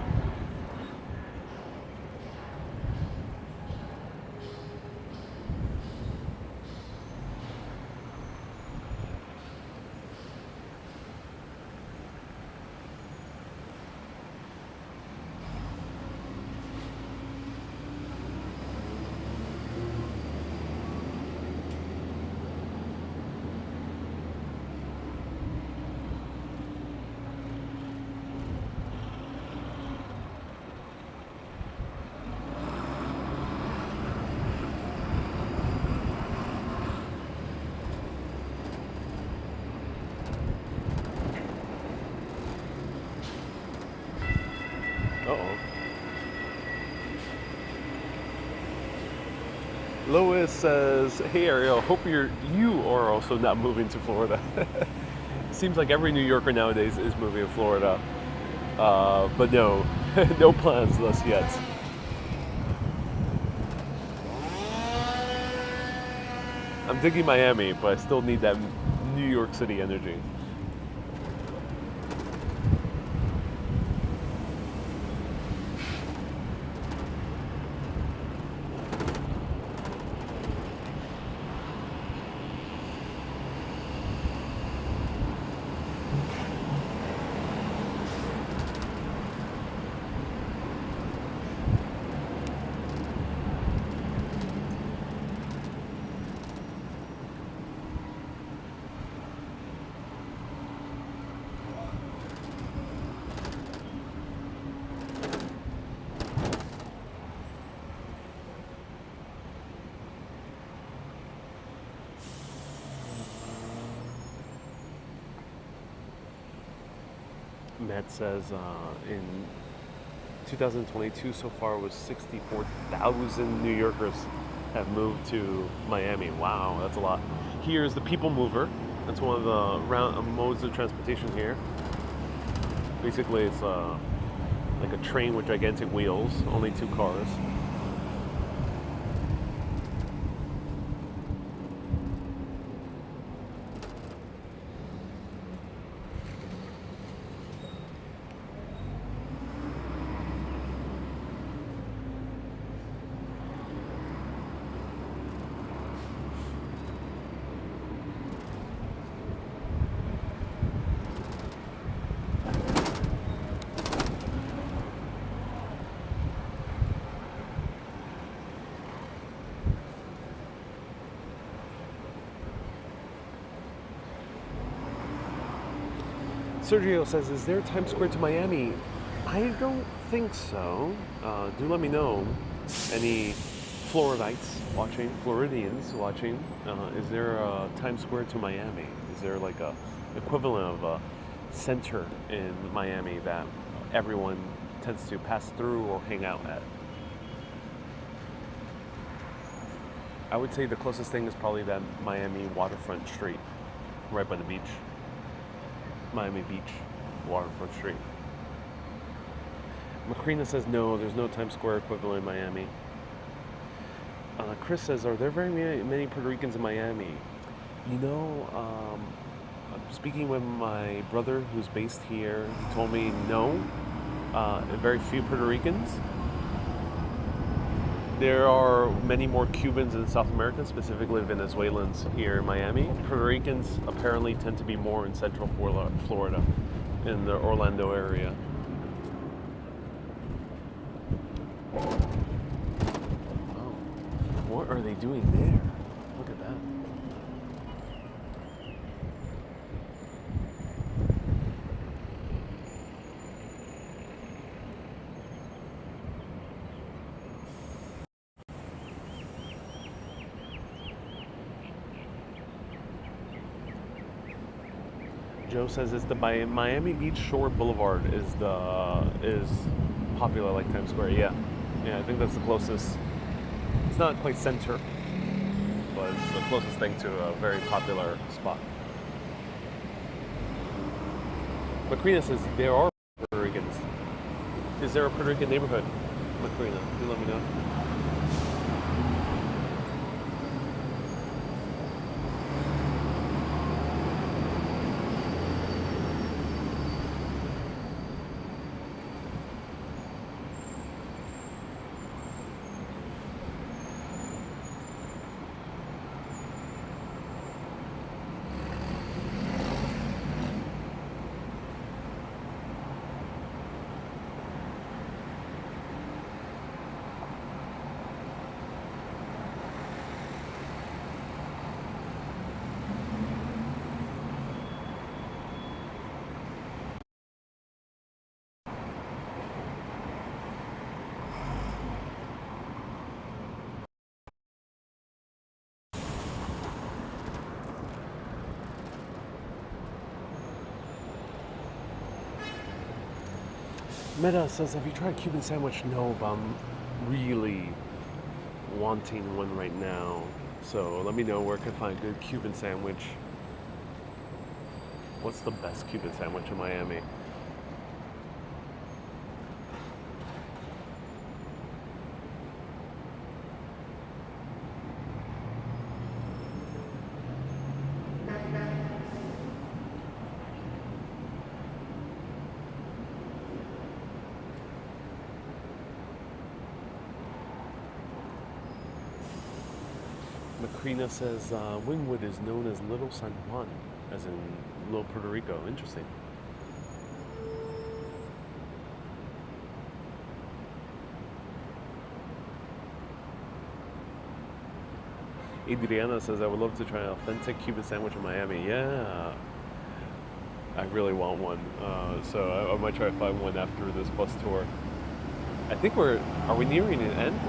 Uh-oh. Lois says, hey Ariel, hope you are also not moving to Florida. Seems like every New Yorker nowadays is moving to Florida. But no, no plans thus yet. I'm digging Miami, but I still need that New York City energy. Matt says in 2022 so far was 64,000 New Yorkers have moved to Miami. Wow, that's a lot. Here's the People Mover. That's one of the modes of transportation here. Basically, it's like a train with gigantic wheels, only 2 cars. Sergio says, is there Times Square to Miami? I don't think so. Do let me know. Any Floridites watching, Floridians watching, is there a Times Square to Miami? Is there like a equivalent of a center in Miami that everyone tends to pass through or hang out at? I would say the closest thing is probably that Miami waterfront street, right by the beach. Miami Beach, waterfront street. Macrina says no, there's no Times Square equivalent in Miami. Chris says, are there very many Puerto Ricans in Miami? You know, speaking with my brother who's based here, he told me no, very few Puerto Ricans. There are many more Cubans in South America, specifically Venezuelans here in Miami. Puerto Ricans apparently tend to be more in Central Florida, in the Orlando area. Oh, what are they doing there? Look at that. Joe says it's the Miami Beach Shore Boulevard is popular like Times Square. Yeah, I think that's the closest. It's not quite center, but it's the closest thing to a very popular spot. Macrina says there are Puerto Ricans. Is there a Puerto Rican neighborhood? Macrina, do let me know. Meta says, have you tried a Cuban sandwich? No, but I'm really wanting one right now. So let me know where I can find a good Cuban sandwich. What's the best Cuban sandwich in Miami? Macrina says Wynwood is known as Little San Juan, as in Little Puerto Rico. Interesting. Adriana says, I would love to try an authentic Cuban sandwich in Miami. Yeah, I really want one. So I might try to find one after this bus tour. I think are we nearing an end?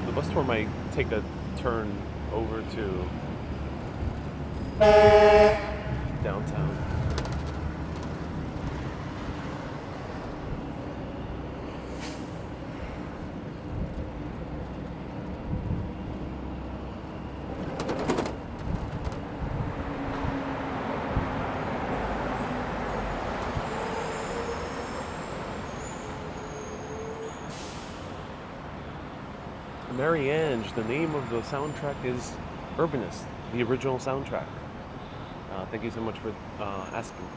The bus tour might take a turn over to downtown. Mary Ange, the name of the soundtrack is Urbanist, the original soundtrack. Thank you so much for asking.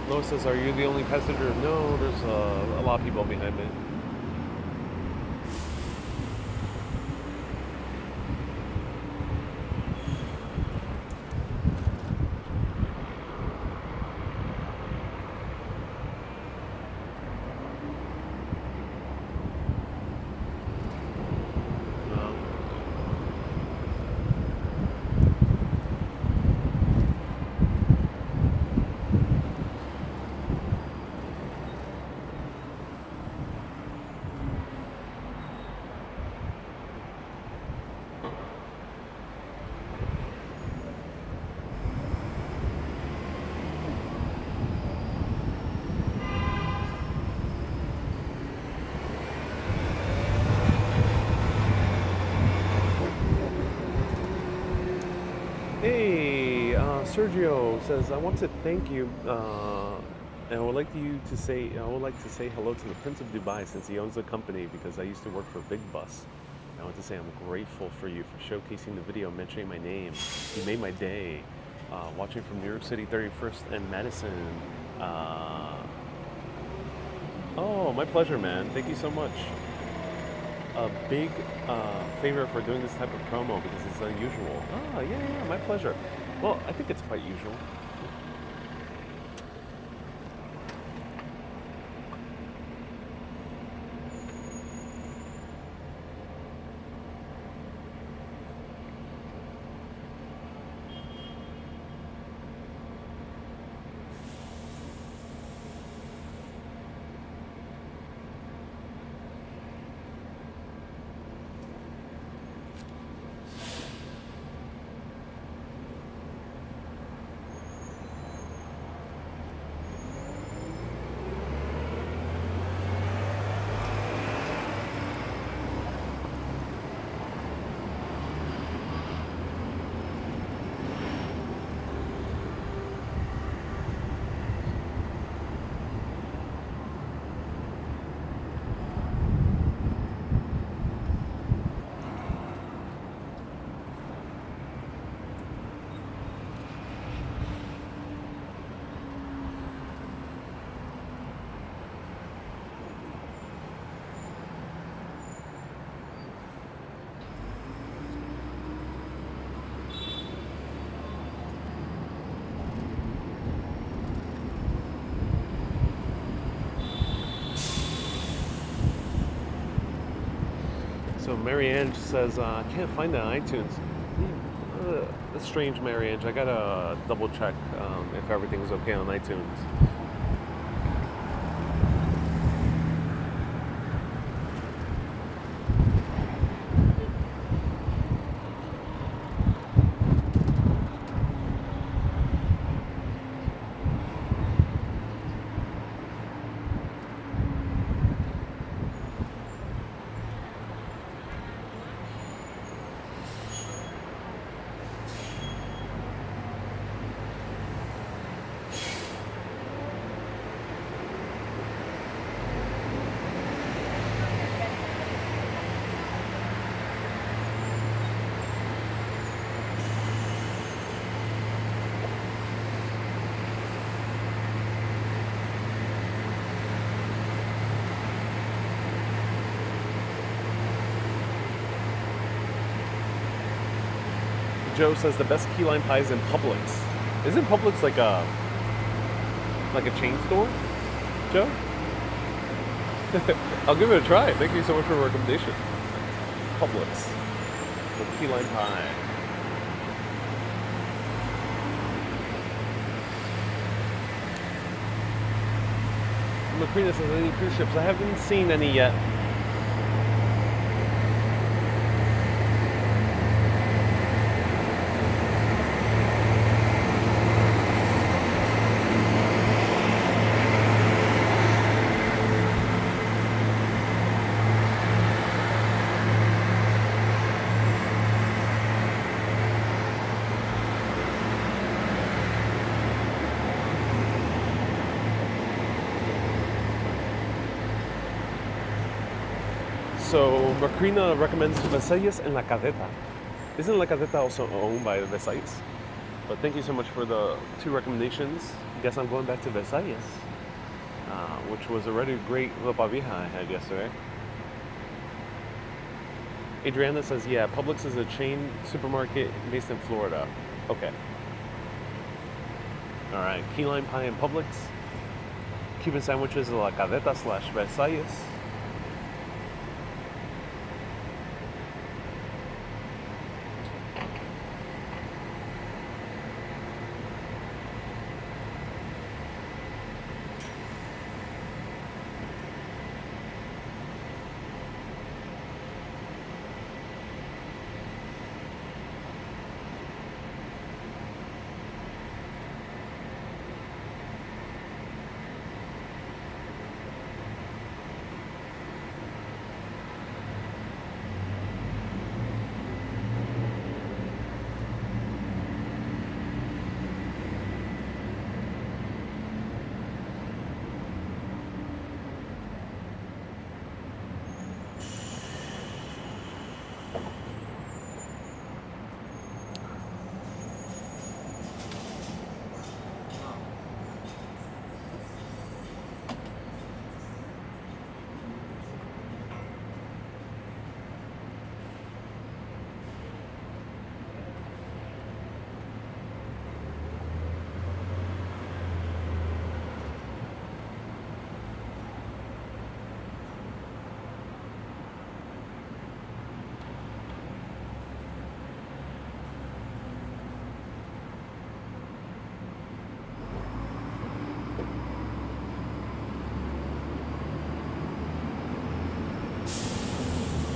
Lois says, are you the only passenger? No, there's a lot of people behind me. Hey, Sergio says I want to thank you, and I would like to say hello to the Prince of Dubai since he owns the company because I used to work for Big Bus. I want to say I'm grateful for you for showcasing the video, mentioning my name. You made my day. Watching from New York City, 31st and Madison. Uh, oh, my pleasure, man. Thank you so much. A big favor for doing this type of promo because it's unusual. Ah, yeah, yeah, my pleasure. Well, I think it's quite usual. So Marianne says, I can't find that on iTunes. That's strange, Marianne. I gotta double check if everything's okay on iTunes. Joe says the best key lime pie is in Publix. Isn't Publix like a chain store, Joe? I'll give it a try. Thank you so much for the recommendation. Publix. The key lime pie. Macrina says any cruise ships. I haven't seen any yet. So Macrina recommends Versalles and La Cadeta. Isn't La Cadeta also owned by Versalles? But thank you so much for the two recommendations. Guess I'm going back to Versalles, which was already great ropa vieja I had yesterday. Adriana says, yeah, Publix is a chain supermarket based in Florida. Okay. All right, key lime pie in Publix. Cuban sandwiches at La Cadeta / Versalles.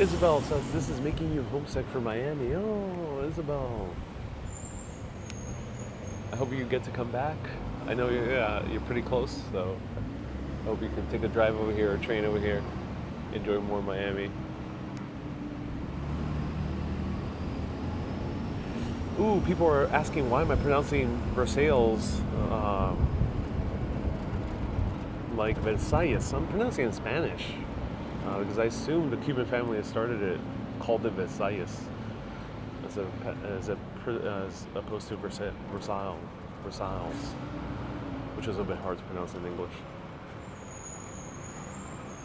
Isabel says this is making you homesick for Miami. Oh, Isabel. I hope you get to come back. I know you're pretty close, so I hope you can take a drive over here or train over here. Enjoy more Miami. Ooh, people are asking why am I pronouncing Versailles like Versailles. I'm pronouncing it in Spanish because I assume the Cuban family that started it called it Versailles as opposed to Versailles, which is a bit hard to pronounce in English.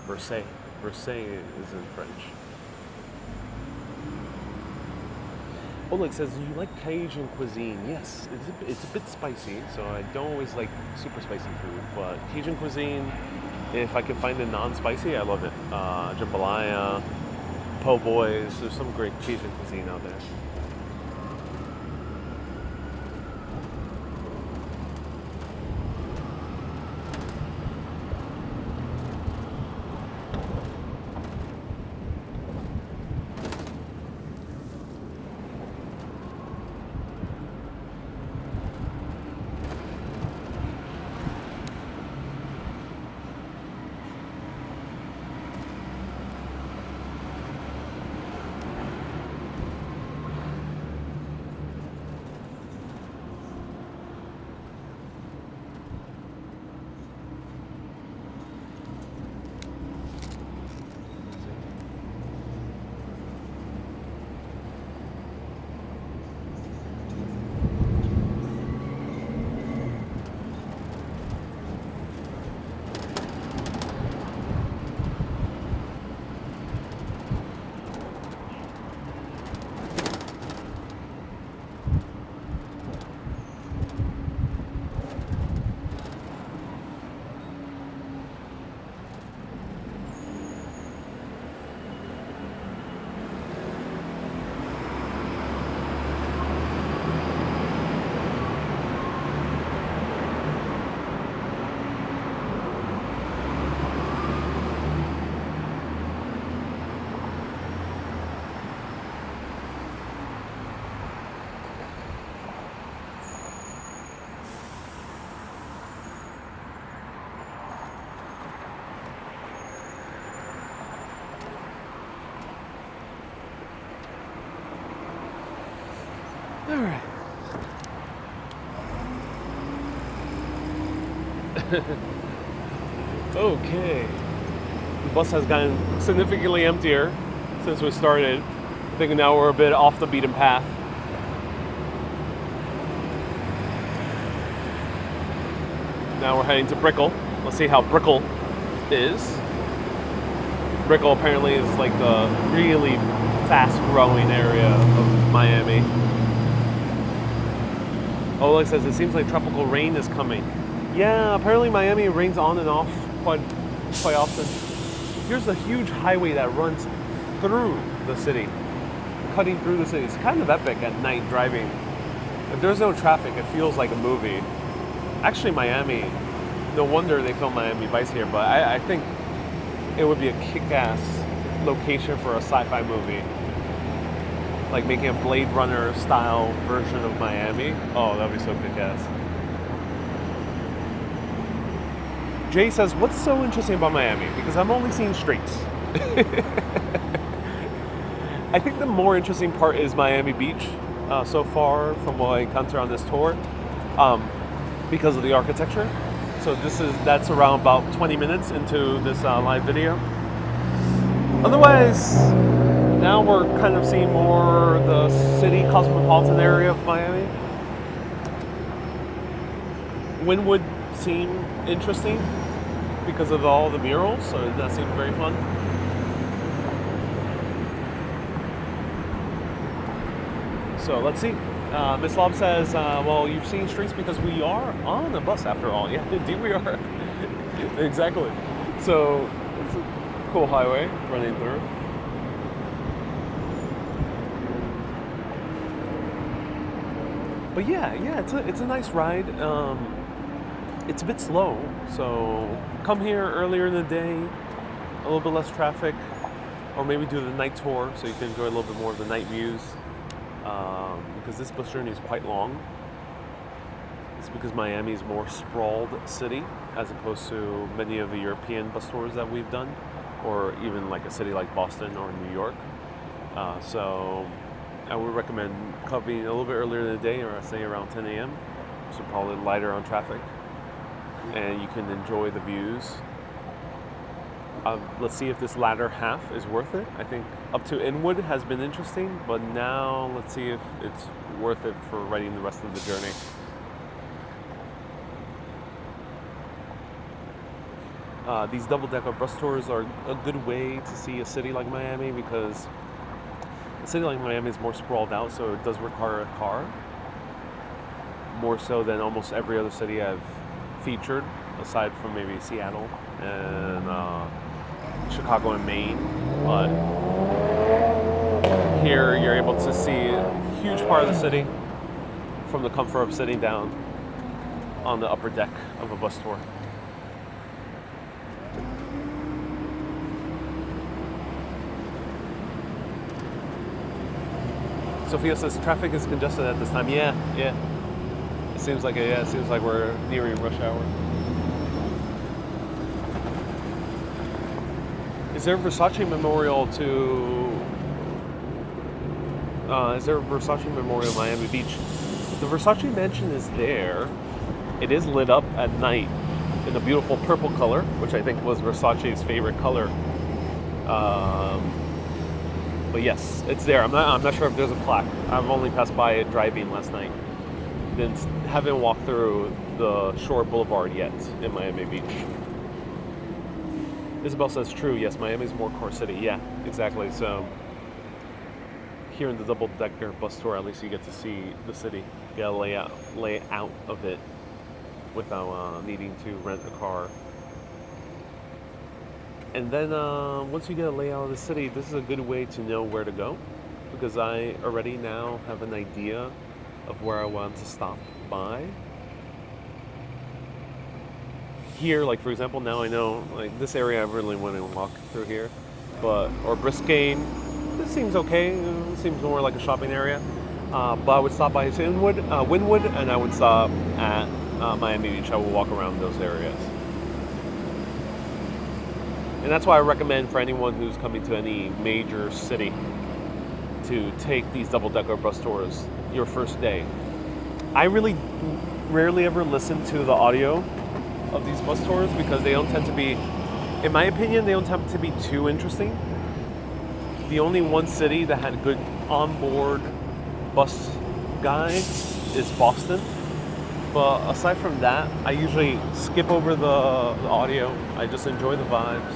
Versailles is in French. Oleg says, do you like Cajun cuisine? Yes, it's a bit spicy, so I don't always like super spicy food, but Cajun cuisine, if I can find it non-spicy, I love it. Jambalaya, po' boys, there's some great Cajun cuisine out there. All right. Okay. The bus has gotten significantly emptier since we started. I think now we're a bit off the beaten path. Now we're heading to Brickell. Let's see how Brickell is. Brickell apparently is like the really fast-growing area of Miami. Oleg says it seems like tropical rain is coming. Yeah, apparently Miami rains on and off quite often. Here's a huge highway that runs through the city, cutting through the city. It's kind of epic at night driving. If there's no traffic, it feels like a movie. Actually, Miami, no wonder they filmed Miami Vice here, but I think it would be a kick-ass location for a sci-fi movie. Like making a Blade Runner style version of Miami. Oh, that'd be so kick-ass. Jay says, what's so interesting about Miami? Because I'm only seeing streets. I think the more interesting part is Miami Beach so far from what I encountered on this tour because of the architecture. So that's around about 20 minutes into this live video. Otherwise, now we're kind of seeing more the city cosmopolitan area of Miami. Wynwood seemed interesting because of all the murals, so that seemed very fun. So let's see. Miss Lob says, well, you've seen streets because we are on a bus after all. Yeah, indeed we are. Exactly. So it's a cool highway running through. But yeah, it's a nice ride. It's a bit slow, so come here earlier in the day, a little bit less traffic, or maybe do the night tour so you can enjoy a little bit more of the night views. Because this bus journey is quite long. It's because Miami is a more sprawled city as opposed to many of the European bus tours that we've done, or even like a city like Boston or New York. So I would recommend coming a little bit earlier in the day, or say around 10 a.m. So probably lighter on traffic, and you can enjoy the views. Let's see if this latter half is worth it. I think up to Wynwood has been interesting, but now let's see if it's worth it for riding the rest of the journey. These double-decker bus tours are a good way to see a city like Miami, because a city like Miami is more sprawled out, so it does require a car, more so than almost every other city I've featured, aside from maybe Seattle and Chicago and Maine. But here you're able to see a huge part of the city from the comfort of sitting down on the upper deck of a bus tour. Sophia says traffic is congested at this time. Yeah. It seems like it seems like we're nearing rush hour. Is there a Versace memorial in Miami Beach? The Versace mansion is there. It is lit up at night in a beautiful purple color, which I think was Versace's favorite color. But yes, it's there. I'm not sure if there's a plaque. I've only passed by it driving last night. Haven't walked through the Shore Boulevard yet in Miami Beach. Isabel says true. Yes, Miami's more core city. Yeah, exactly. So here in the double-decker bus tour, at least you get to see the city, get a layout of it without needing to rent a car. And then once you get a layout of the city, this is a good way to know where to go, because I already now have an idea of where I want to stop by. Here, like for example, now I know like this area I really want to walk through here, or Biscayne. This seems okay. It seems more like a shopping area. But I would stop by Wynwood, and I would stop at Miami Beach. I will walk around those areas. And that's why I recommend for anyone who's coming to any major city to take these double-decker bus tours your first day. I really rarely ever listen to the audio of these bus tours because they don't tend to be, in my opinion, they don't tend to be too interesting. The only one city that had good onboard bus guides is Boston. But aside from that, I usually skip over the audio. I just enjoy the vibes.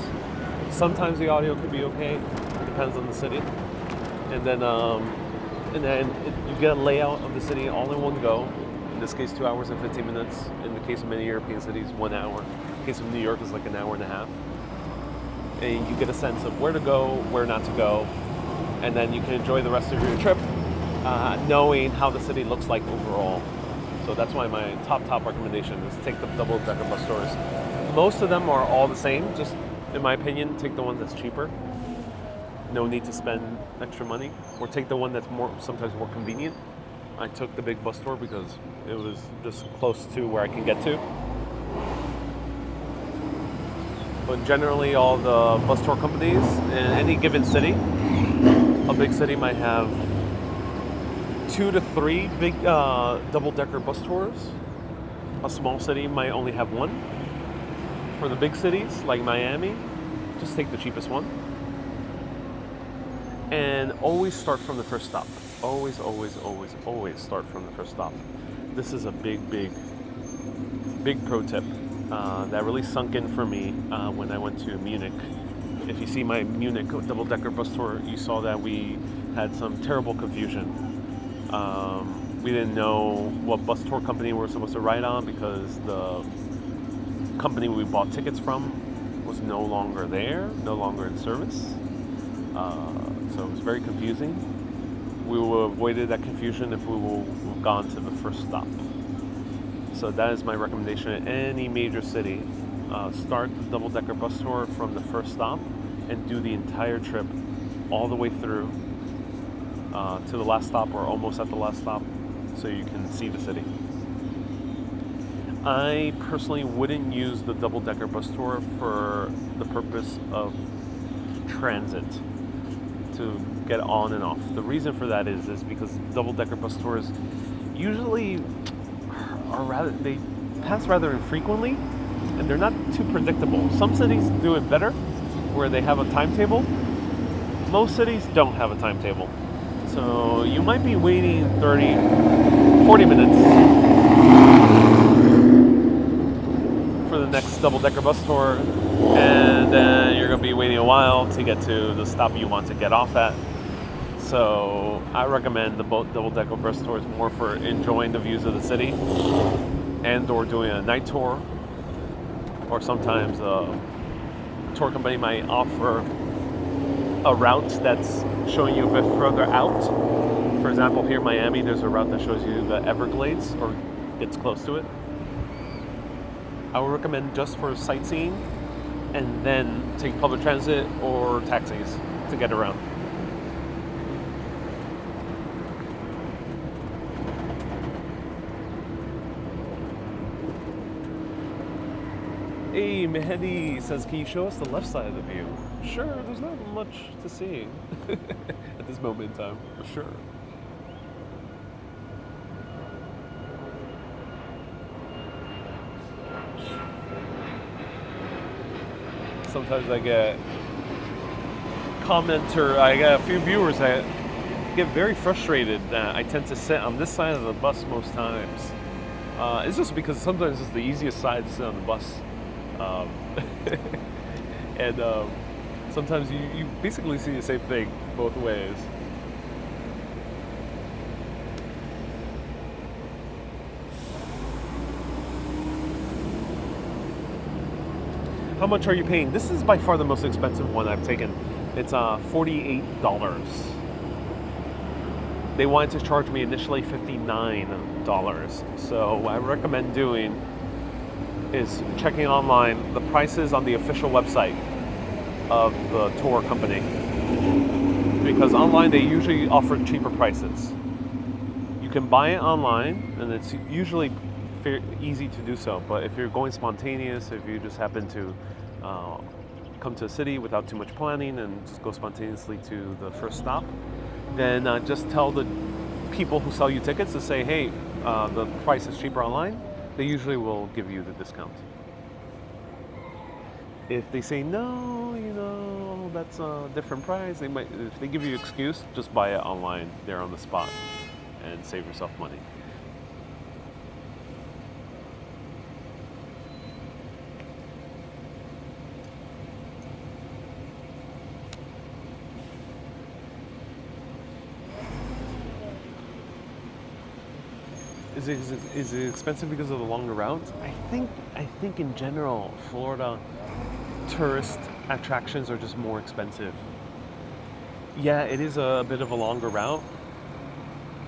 Sometimes the audio could be okay. It depends on the city. And then you get a layout of the city all in one go. In this case, 2 hours and 15 minutes. In the case of many European cities, 1 hour. In the case of New York, it's like an hour and a half. And you get a sense of where to go, where not to go. And then you can enjoy the rest of your trip knowing how the city looks like overall. So that's why my top recommendation is take the double-decker bus tours. Most of them are all the same. Just in my opinion, take the one that's cheaper. No need to spend extra money. Or take the one that's sometimes more convenient. I took the big bus tour because it was just close to where I can get to. But generally, all the bus tour companies in any given city, a big city might have 2 to 3 big double-decker bus tours. A small city might only have 1. For the big cities, like Miami, just take the cheapest one. And always start from the first stop. Always, always, always, always start from the first stop. This is a big pro tip that really sunk in for me when I went to Munich. If you see my Munich double-decker bus tour, you saw that we had some terrible confusion. We didn't know what bus tour company we were supposed to ride on because the company we bought tickets from was no longer there, no longer in service. So it was very confusing. We would have avoided that confusion if we would have gone to the first stop. So that is my recommendation in any major city. Start the double-decker bus tour from the first stop and do the entire trip all the way through to the last stop or almost at the last stop so you can see the city. I personally wouldn't use the double-decker bus tour for the purpose of transit to get on and off. The reason for that is because double-decker bus tours usually they pass rather infrequently and they're not too predictable. Some cities do it better where they have a timetable. Most cities don't have a timetable. So you might be waiting 30, 40 minutes for the next double-decker bus tour, and then you're going to be waiting a while to get to the stop you want to get off at. So I recommend the double-decker bus tours more for enjoying the views of the city and or doing a night tour, or sometimes a tour company might offer a route that's showing you a bit further out. For example, here in Miami, there's a route that shows you the Everglades or gets close to it. I would recommend just for sightseeing and then take public transit or taxis to get around. Hey, Mehdi says, can you show us the left side of the view? Sure, there's not much to see at this moment in time, for sure. Sometimes I get I get a few viewers that get very frustrated that I tend to sit on this side of the bus most times. It's just because sometimes it's the easiest side to sit on the bus. And sometimes you basically see the same thing both ways. How much are you paying? This is by far the most expensive one I've taken. It's $48. They wanted to charge me initially $59. So what I recommend doing is checking online the prices on the official website of the tour company. Because online they usually offer cheaper prices. You can buy it online and it's usually easy to do so, but if you're going spontaneous, if you just happen to come to a city without too much planning and just go spontaneously to the first stop, then just tell the people who sell you tickets to say, hey, the price is cheaper online. They usually will give you the discount. If they say no, that's a different price, they might. If they give you an excuse, just buy it online there on the spot and save yourself money. Is it expensive because of the longer routes? I think in general, Florida tourist attractions are just more expensive. Yeah, it is a bit of a longer route,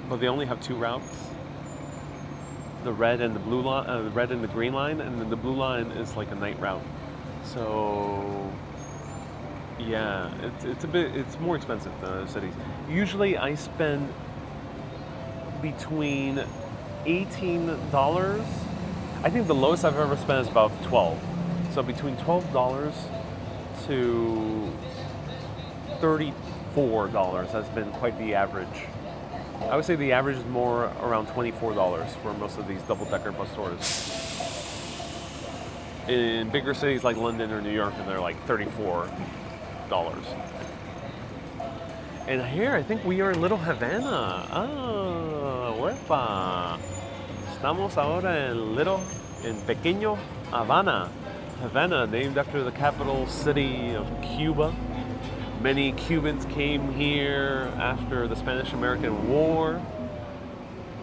but they only have two routes: the red and the blue line, the red and the green line, and then the blue line is like a night route. So yeah, it's more expensive than other cities. Usually, I spend between $18. I think the lowest I've ever spent is about $12. So between $12 to $34 has been quite the average. I would say the average is more around $24 for most of these double-decker bus tours. In bigger cities like London or New York, and they're like $34. And here, I think we are in Little Havana. ¡Huepa! Estamos ahora en Pequeño Havana. Havana, named after the capital city of Cuba. Many Cubans came here after the Spanish-American War.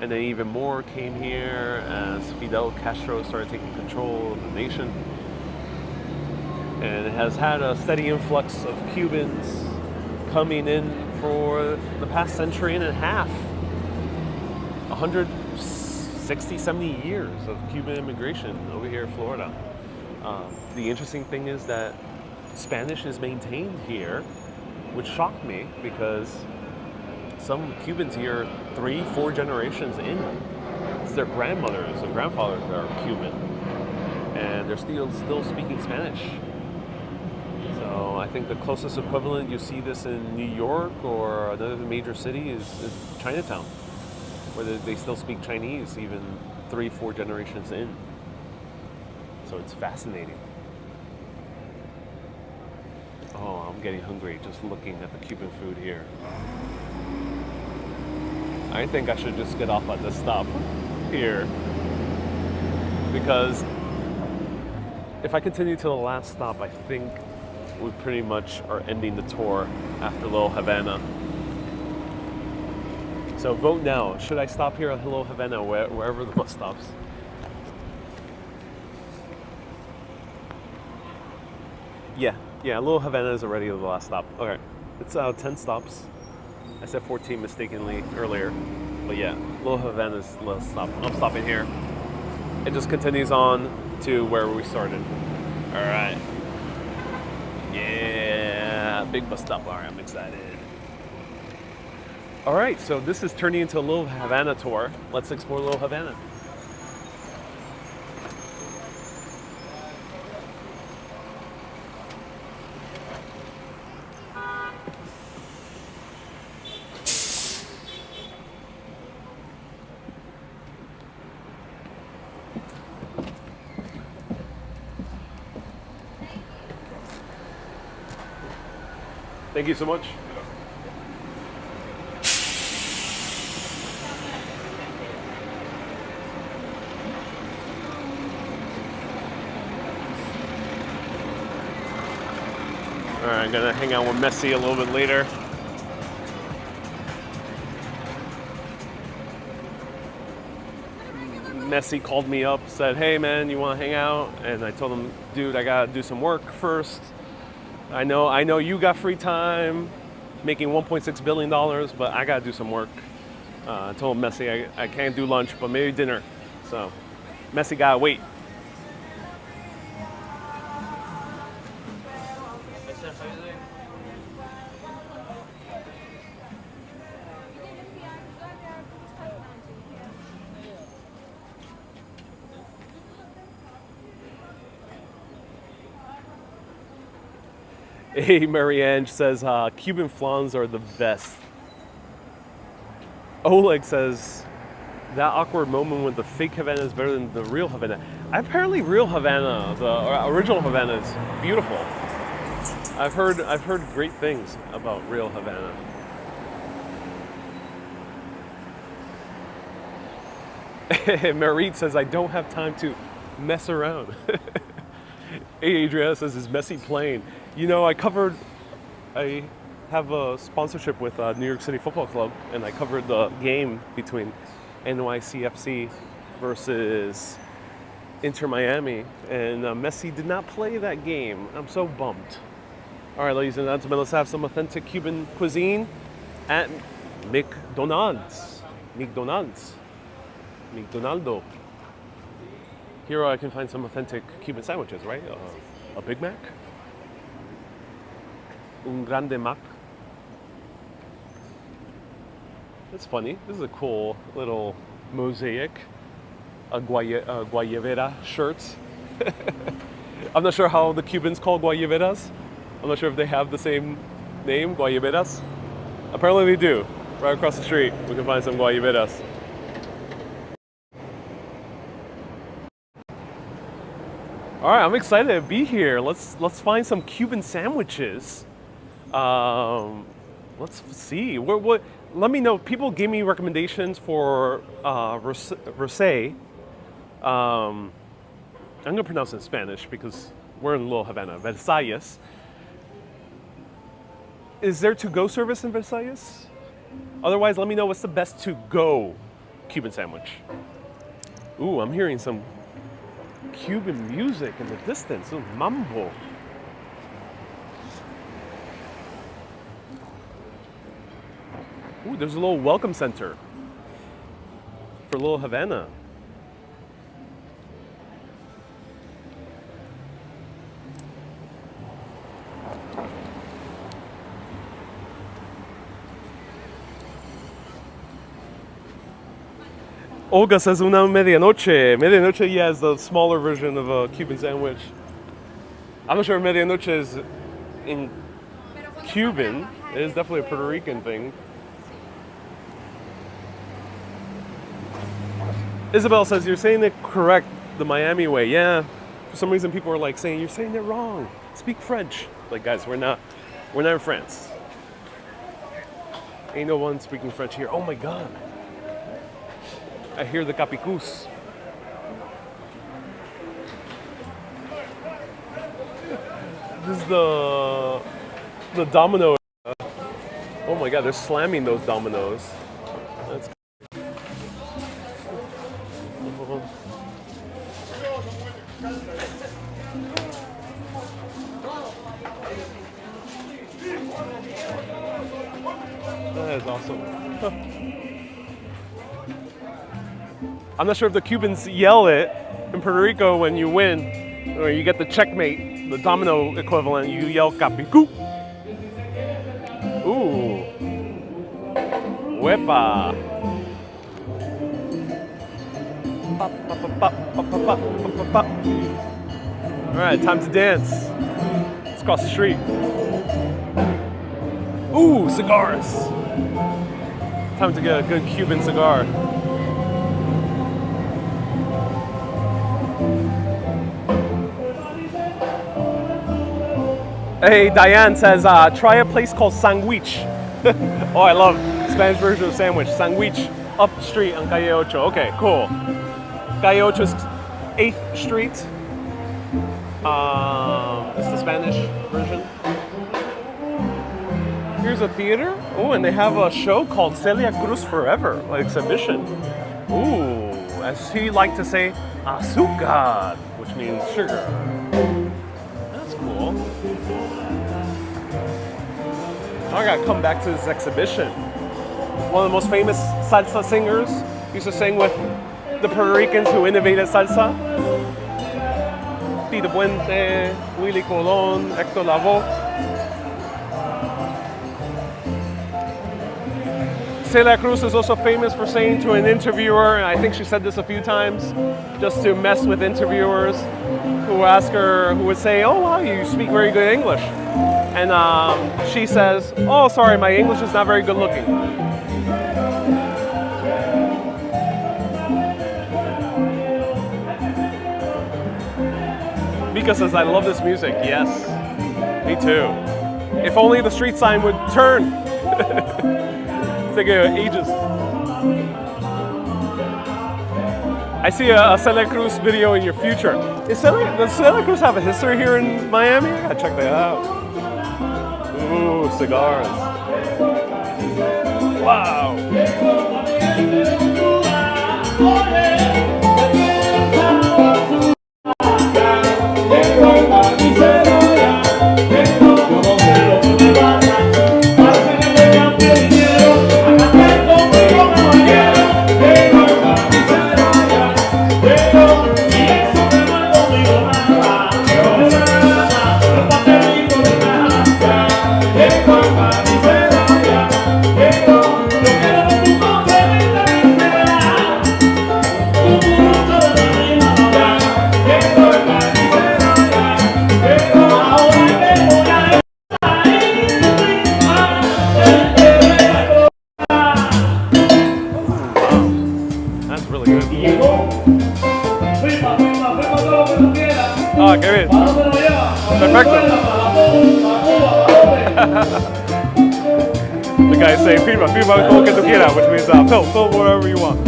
And then even more came here as Fidel Castro started taking control of the nation. And it has had a steady influx of Cubans coming in for the past century and a half. 160, 70 years of Cuban immigration over here in Florida. The interesting thing is that Spanish is maintained here which shocked me because some Cubans here 3, 4 generations in. It's their grandmothers and grandfathers that are Cuban, and they're still speaking Spanish. So I think the closest equivalent you see this in New York or another major city is Chinatown, where they still speak Chinese even 3, 4 generations in. So it's fascinating. Oh, I'm getting hungry just looking at the Cuban food here. I think I should just get off at this stop here, because if I continue to the last stop, I think we pretty much are ending the tour after Little Havana. So vote now. Should I stop here at Little Havana, wherever the bus stops? Yeah, Little Havana is already the last stop. Okay, it's 10 stops. I said 14 mistakenly earlier, but yeah, Little Havana is the last stop. I'm stopping here. It just continues on to where we started. All right. Yeah, big bus stop. All right, I'm excited. All right, so this is turning into a Little Havana tour. Let's explore Little Havana. Thank you so much. All right, I'm gonna hang out with Messi a little bit later. Messi called me up, said, "Hey man, you wanna hang out?" And I told him, "Dude, I gotta do some work first. I know you got free time, making $1.6 billion, but I gotta do some work." I told Messi I can't do lunch, but maybe dinner. So Messi gotta wait. Hey, Marianne says, Cuban flans are the best. Oleg says, that awkward moment when the fake Havana is better than the real Havana. Apparently real Havana, the original Havana is beautiful. I've heard great things about real Havana. Marit says, I don't have time to mess around. Hey, Adria says, is Messi playing? You know, I have a sponsorship with New York City Football Club, and I covered the game between NYCFC versus Inter Miami, and Messi did not play that game. I'm so bummed. All right, ladies and gentlemen, let's have some authentic Cuban cuisine at McDonald's. McDonaldo. Here I can find some authentic Cuban sandwiches, right? A Big Mac. Un Grande Mac. That's funny. This is a cool little mosaic. A guayabera shirt. I'm not sure how the Cubans call guayaberas. I'm not sure if they have the same name, guayaberas. Apparently they do. Right across the street, we can find some guayaberas. All right, I'm excited to be here. Let's find some Cuban sandwiches. Let's see. Let me know. People gave me recommendations for Rosé. I'm gonna pronounce it in Spanish because we're in Little Havana. Versalles. Is there to-go service in Versalles? Otherwise, let me know what's the best to-go Cuban sandwich. Ooh, I'm hearing some Cuban music in the distance. Ooh, mambo. Ooh, there's a little welcome center for Little Havana. Olga says una medianoche. Medianoche, yeah, is the smaller version of a Cuban sandwich. I'm not sure if medianoche is in Cuban. It is definitely a Puerto Rican thing. Isabel says, you're saying it correct, the Miami way. Yeah, for some reason people are like saying, you're saying it wrong. Speak French. Like, guys, we're not in France. Ain't no one speaking French here. Oh my God. I hear the capicús. This is the domino. Oh my God, they're slamming those dominoes. That's that is awesome. I'm not sure if the Cubans yell it in Puerto Rico when you win, or you get the checkmate, the domino equivalent, you yell capicú. Ooh. Wepa. All right, time to dance. Let's cross the street. Ooh, cigars. Time to get a good Cuban cigar. Hey, Diane says, try a place called Sandwich. Oh, I love Spanish version of sandwich. Sandwich, up street on Calle Ocho. Okay, cool. Calle Ocho is 8th Street. It's the Spanish version. Here's a theater. Oh, and they have a show called Celia Cruz Forever, an exhibition. Ooh, as he liked to say, azúcar, which means sugar. That's cool. Now I gotta come back to this exhibition. One of the most famous salsa singers used to sing with the Puerto Ricans who innovated salsa. Tito Puente, Willie Colon, Héctor Lavoe. Celia Cruz is also famous for saying to an interviewer, and I think she said this a few times, just to mess with interviewers who ask her, who would say, oh wow, you speak very good English. And she says, oh sorry, my English is not very good looking. Mika says, I love this music. Yes, me too. If only the street sign would turn. It's taking ages. I see a Celia Cruz video in your future. Does Celia Cruz have a history here in Miami? I gotta check that out. Ooh, cigars. Wow. Ah, qué bien. Perfecto. The guy is saying, firma todo lo que tú quieras, which means fill whatever you want.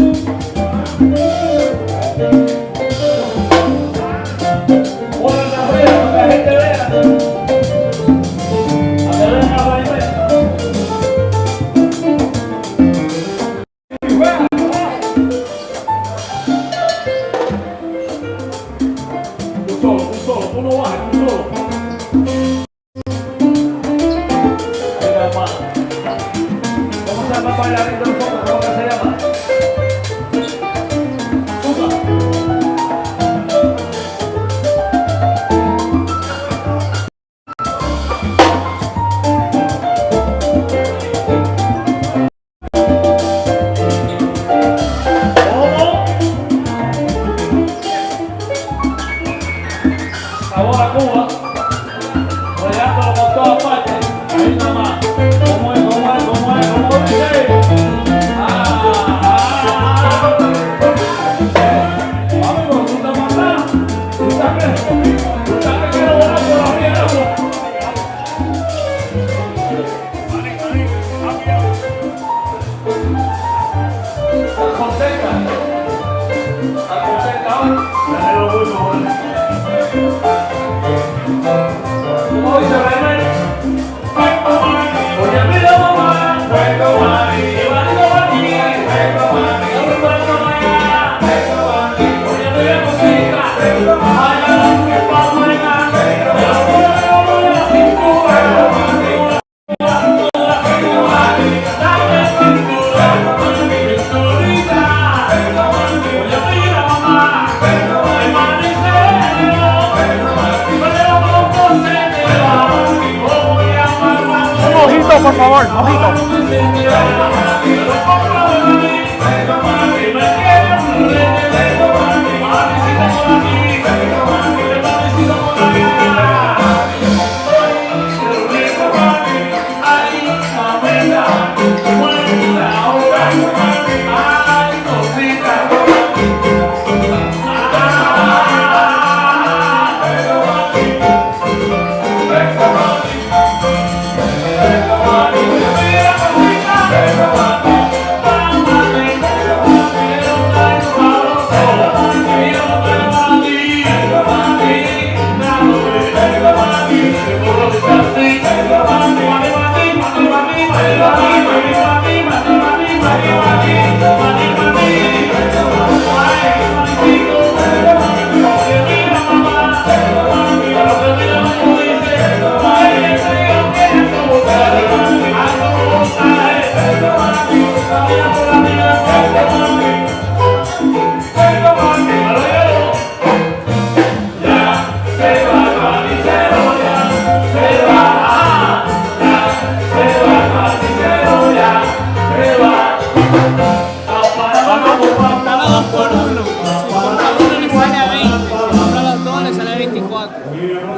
Por favor, mojito.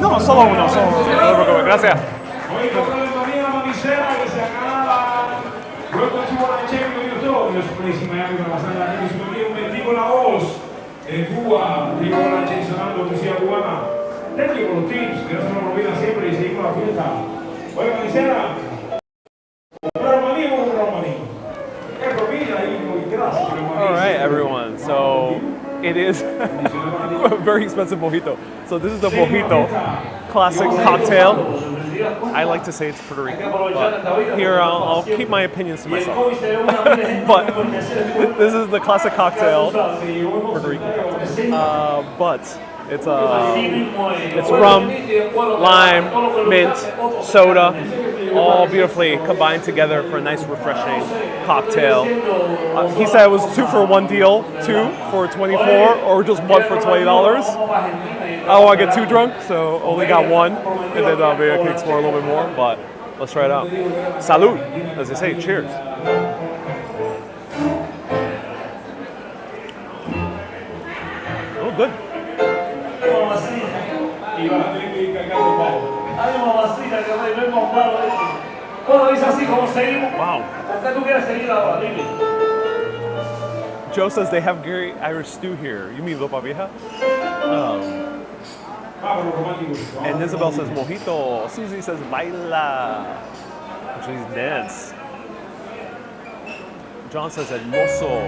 No, solo uno. Gracias. En Cuba, digo la sonando poesía cubana. Thank you por los tips, que no se nos olvida siempre y seguimos la fiesta. Oye, Manicera, un romaní. All right, everyone. So it is a very expensive mojito. So this is the mojito, classic cocktail. I like to say it's Puerto Rican, but here I'll keep my opinions to myself. But this is the classic cocktail, Puerto Rican cocktail. But it's rum, lime, mint, soda, all beautifully combined together for a nice, refreshing cocktail. He said it was 2 for 1 deal, 2 for 24, or just 1 for $20. I don't want to get too drunk, so only got 1, and then maybe I can explore a little bit more. But let's try it out. Salud, as they say. Cheers. Oh, good. Wow. Joe says they have great Irish stew here. You mean Ropa Vieja? And Isabel says mojito. Susie says baila, which means dance. John says hermoso.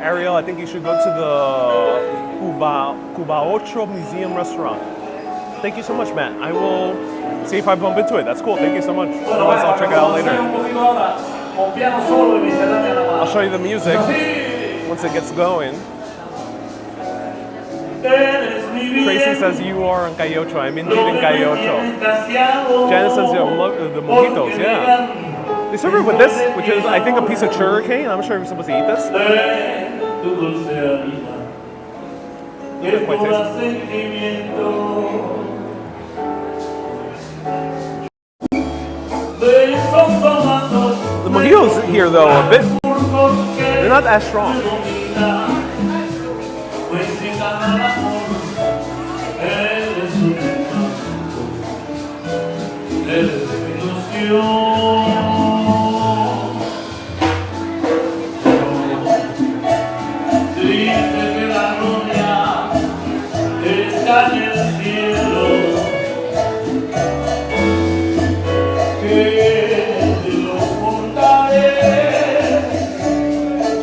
Ariel, I think you should go to the Cuba Ocho Museum restaurant. Thank you so much, Matt. I will see if I bump into it. That's cool. Thank you so much. Otherwise, I'll check it out later. I'll show you the music once it gets going. Tracy says you are on Calle Ocho. I'm indeed in Calle Ocho. Janice says the mojitos, yeah. They serve it with this, which is, I think, a piece of sugar cane. I'm not sure if you're supposed to eat this. It's quite tasty. The mojitos here, though, are a bit, they're not as strong.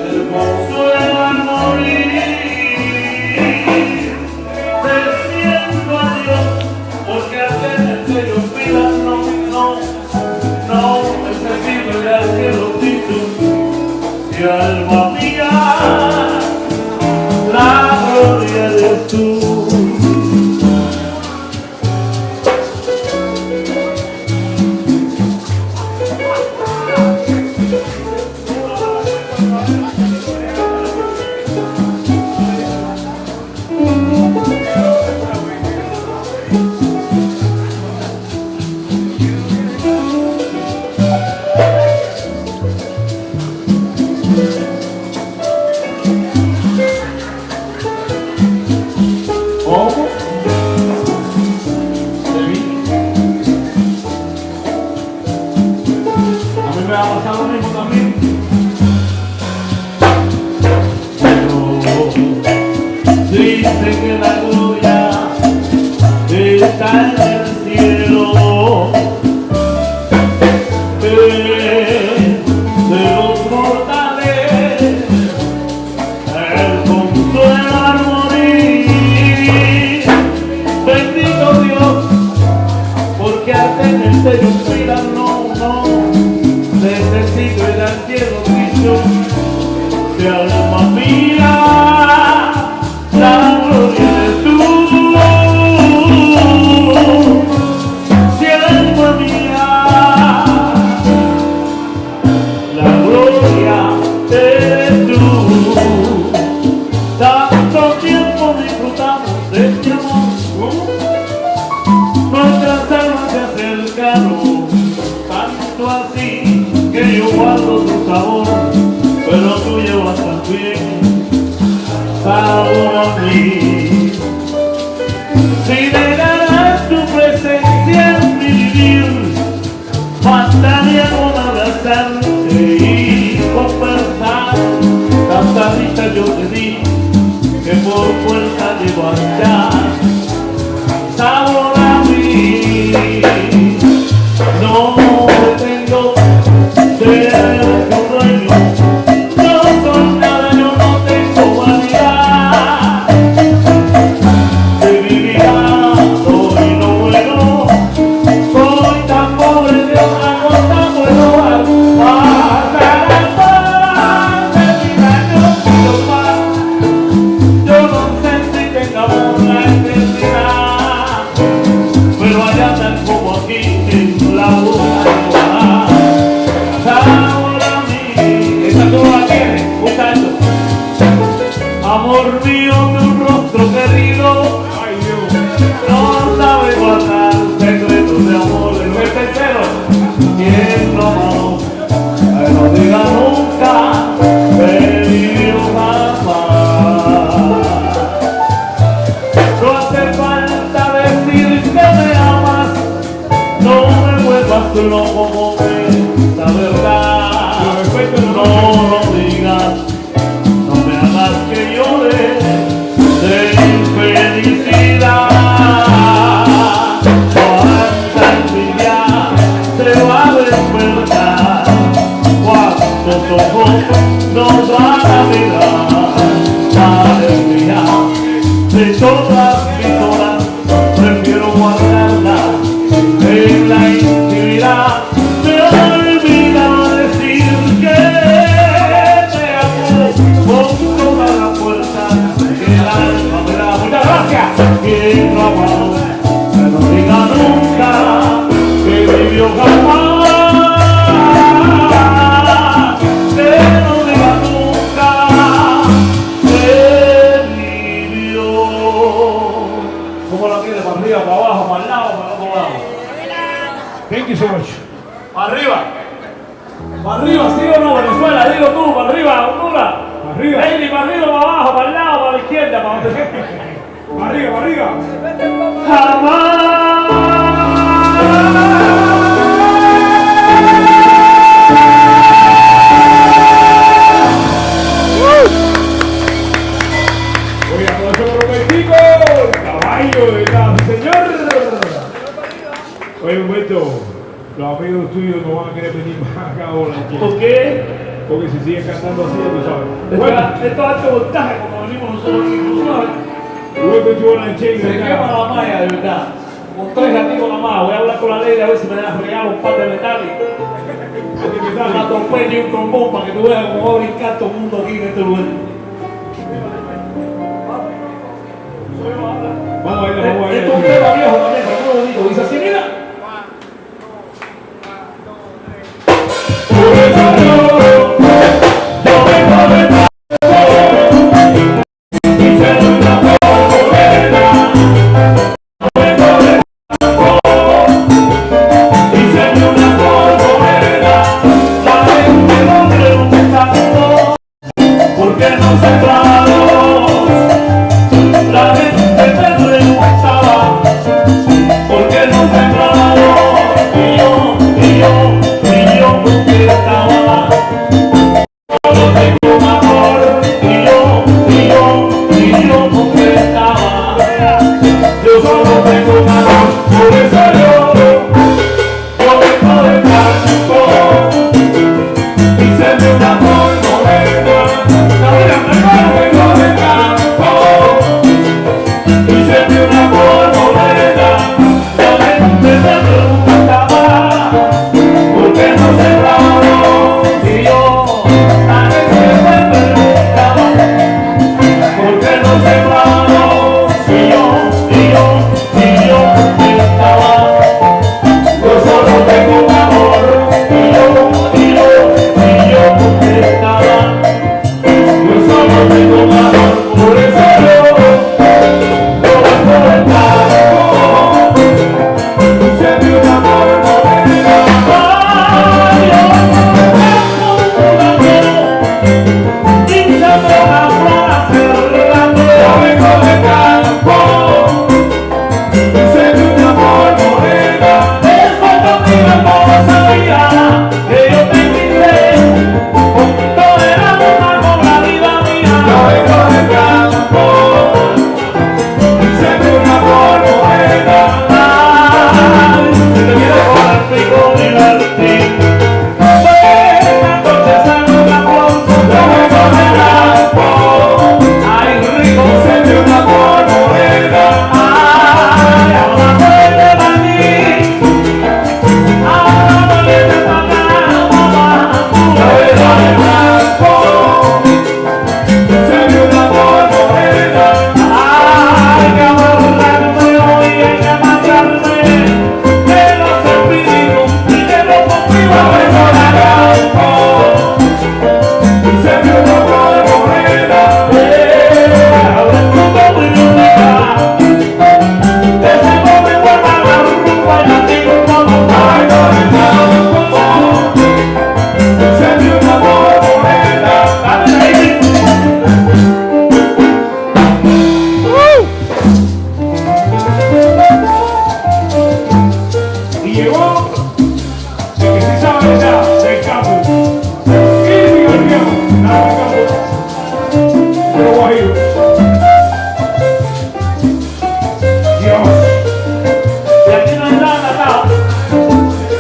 Hermoso el amor. eres tú. Los amigos tuyos no van a querer venir más acá ahora. ¿Por qué? Porque si siguen cantando así, tú sabes. Esto es alto voltaje como venimos nosotros aquí. Se quema la malla, de verdad. Con 3 ratitos nada más. Voy a hablar con la ley a ver si me dejan regalar un par de metales. Una trompeta y un trombón para que tú veas cómo va a brincar todo el mundo aquí en este lugar. sembrados, la gente me preguntaba, ¿por qué no sembrados? Y yo contestaba, solo tengo un amor, y yo contestaba, yo solo tengo un amor, por eso yo vengo del campo, y se me un amor morena, yo vengo del campo, y se me un amor morena, la gente me preguntaba, ¿por qué no sembraron? Y yo, la gente me preguntaba, ¿por qué no sembraron? Y yo contestaba, yo solo tengo un amor, y yo contestaba, yo solo tengo un amor, por eso yo vengo del campo, y se me un amor morena, ay, yo vengo del campo, y se me una flor cerrando, yo vengo del campo, y se me un amor morena, eso conmigo no sabía, que yo te quise, contigo era una con la vida mía, yo vengo del campo, y se me un amor morena, ay, si te quieres contigo divertir, ven, noche una flor, yo vengo del campo, ay, rico, se me un amor morena, ay, ahora vuelve a mí, ahora vuelve para acá, mamá, yo vengo del campo, se me un amor morena, ay, que amarrarme hoy, que amarrarme, de los espíritus y de los conmigo, yo vengo del campo, se me un amor morena, ahora tú conmigo, te sigo me guarda la rumba y la digo como ay, no del campo, se me un amor morena, dale ahí. Y llegó el que sí sabe ya del campo, y mi olvidado, nada del campo, pero guajiro. Dios, y aquí no hay nada atado,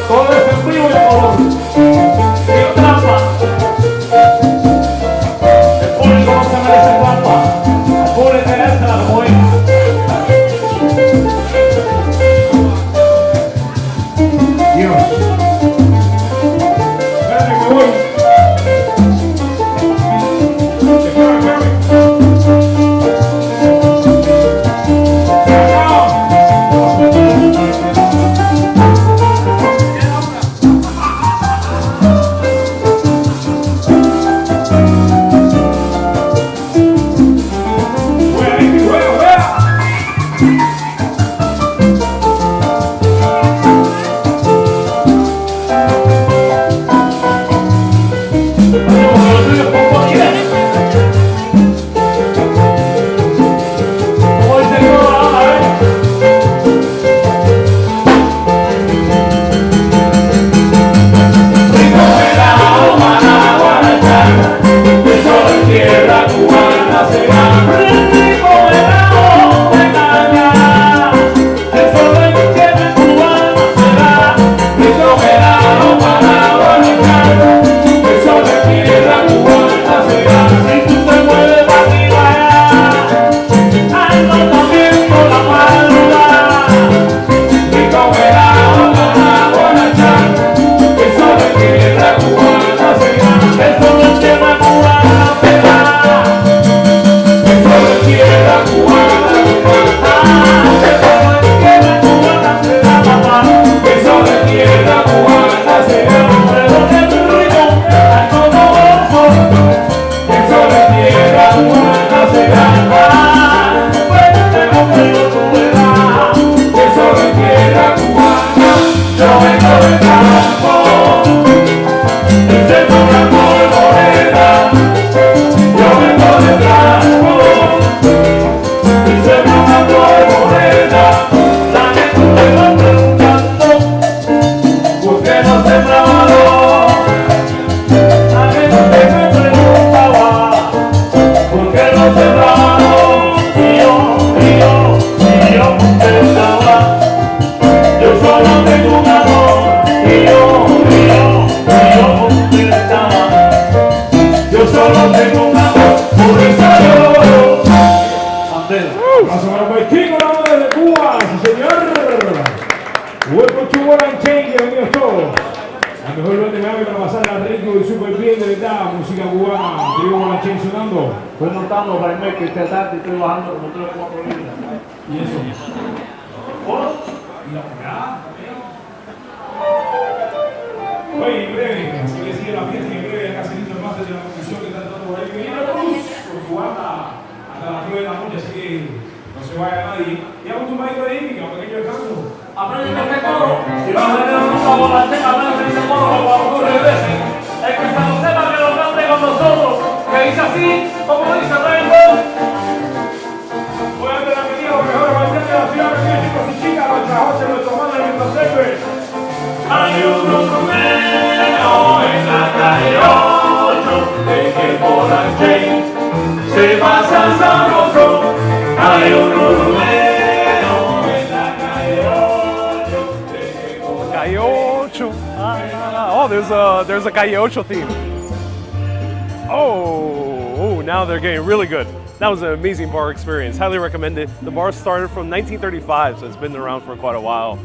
todo es en frío y en color, sin trampa, el público no se merece trampa, el público merece la vergüenza. Dios, espérate que voy. Espérame. Se acabó. Juega, Nicky, juega. Tierra cubana será rico verano de caña, eso de mi tierra cubana será rico verano para Guanacar, eso de tierra cubana será, si tú te mueves para arriba allá, ando también por la madrugada, rico verano para Guanacar, eso de tierra cubana será, eso de tierra cubana será. Tierra Estoy montando para el mes que esta tarde estoy bajando como 3 o 4 libras. Y eso. Oh, y la pegada también. Oye, en breve, así que sigue la fiesta y en breve ya casi listo el máster de la comisión que está entrando por ahí. Que viene la cruz con su banda hasta las 9 de la noche, así que no se vaya nadie. Y hago un baile de hípica, un pequeño descanso. Aprende este coro, si vas a tener un favor, aprende este coro cuando tú regreses. El que se lo sepa que lo cante con nosotros, que dice así, como dice Rainbow. Voy a dar la bienvenida a los mejores bailarines de la ciudad, pequeños chicos y chicas, nuestras hosts, nuestros manos y nuestros héroes. Hay un rumeno en la calle 8, de que por la Jane se pasa sabroso. Hay un rumeno en la calle 8, de que por la Calle Ocho. Oh, there's a Calle Ocho theme. Oh, now they're getting really good. That was an amazing bar experience. Highly recommend it. The bar started from 1935, so it's been around for quite a while.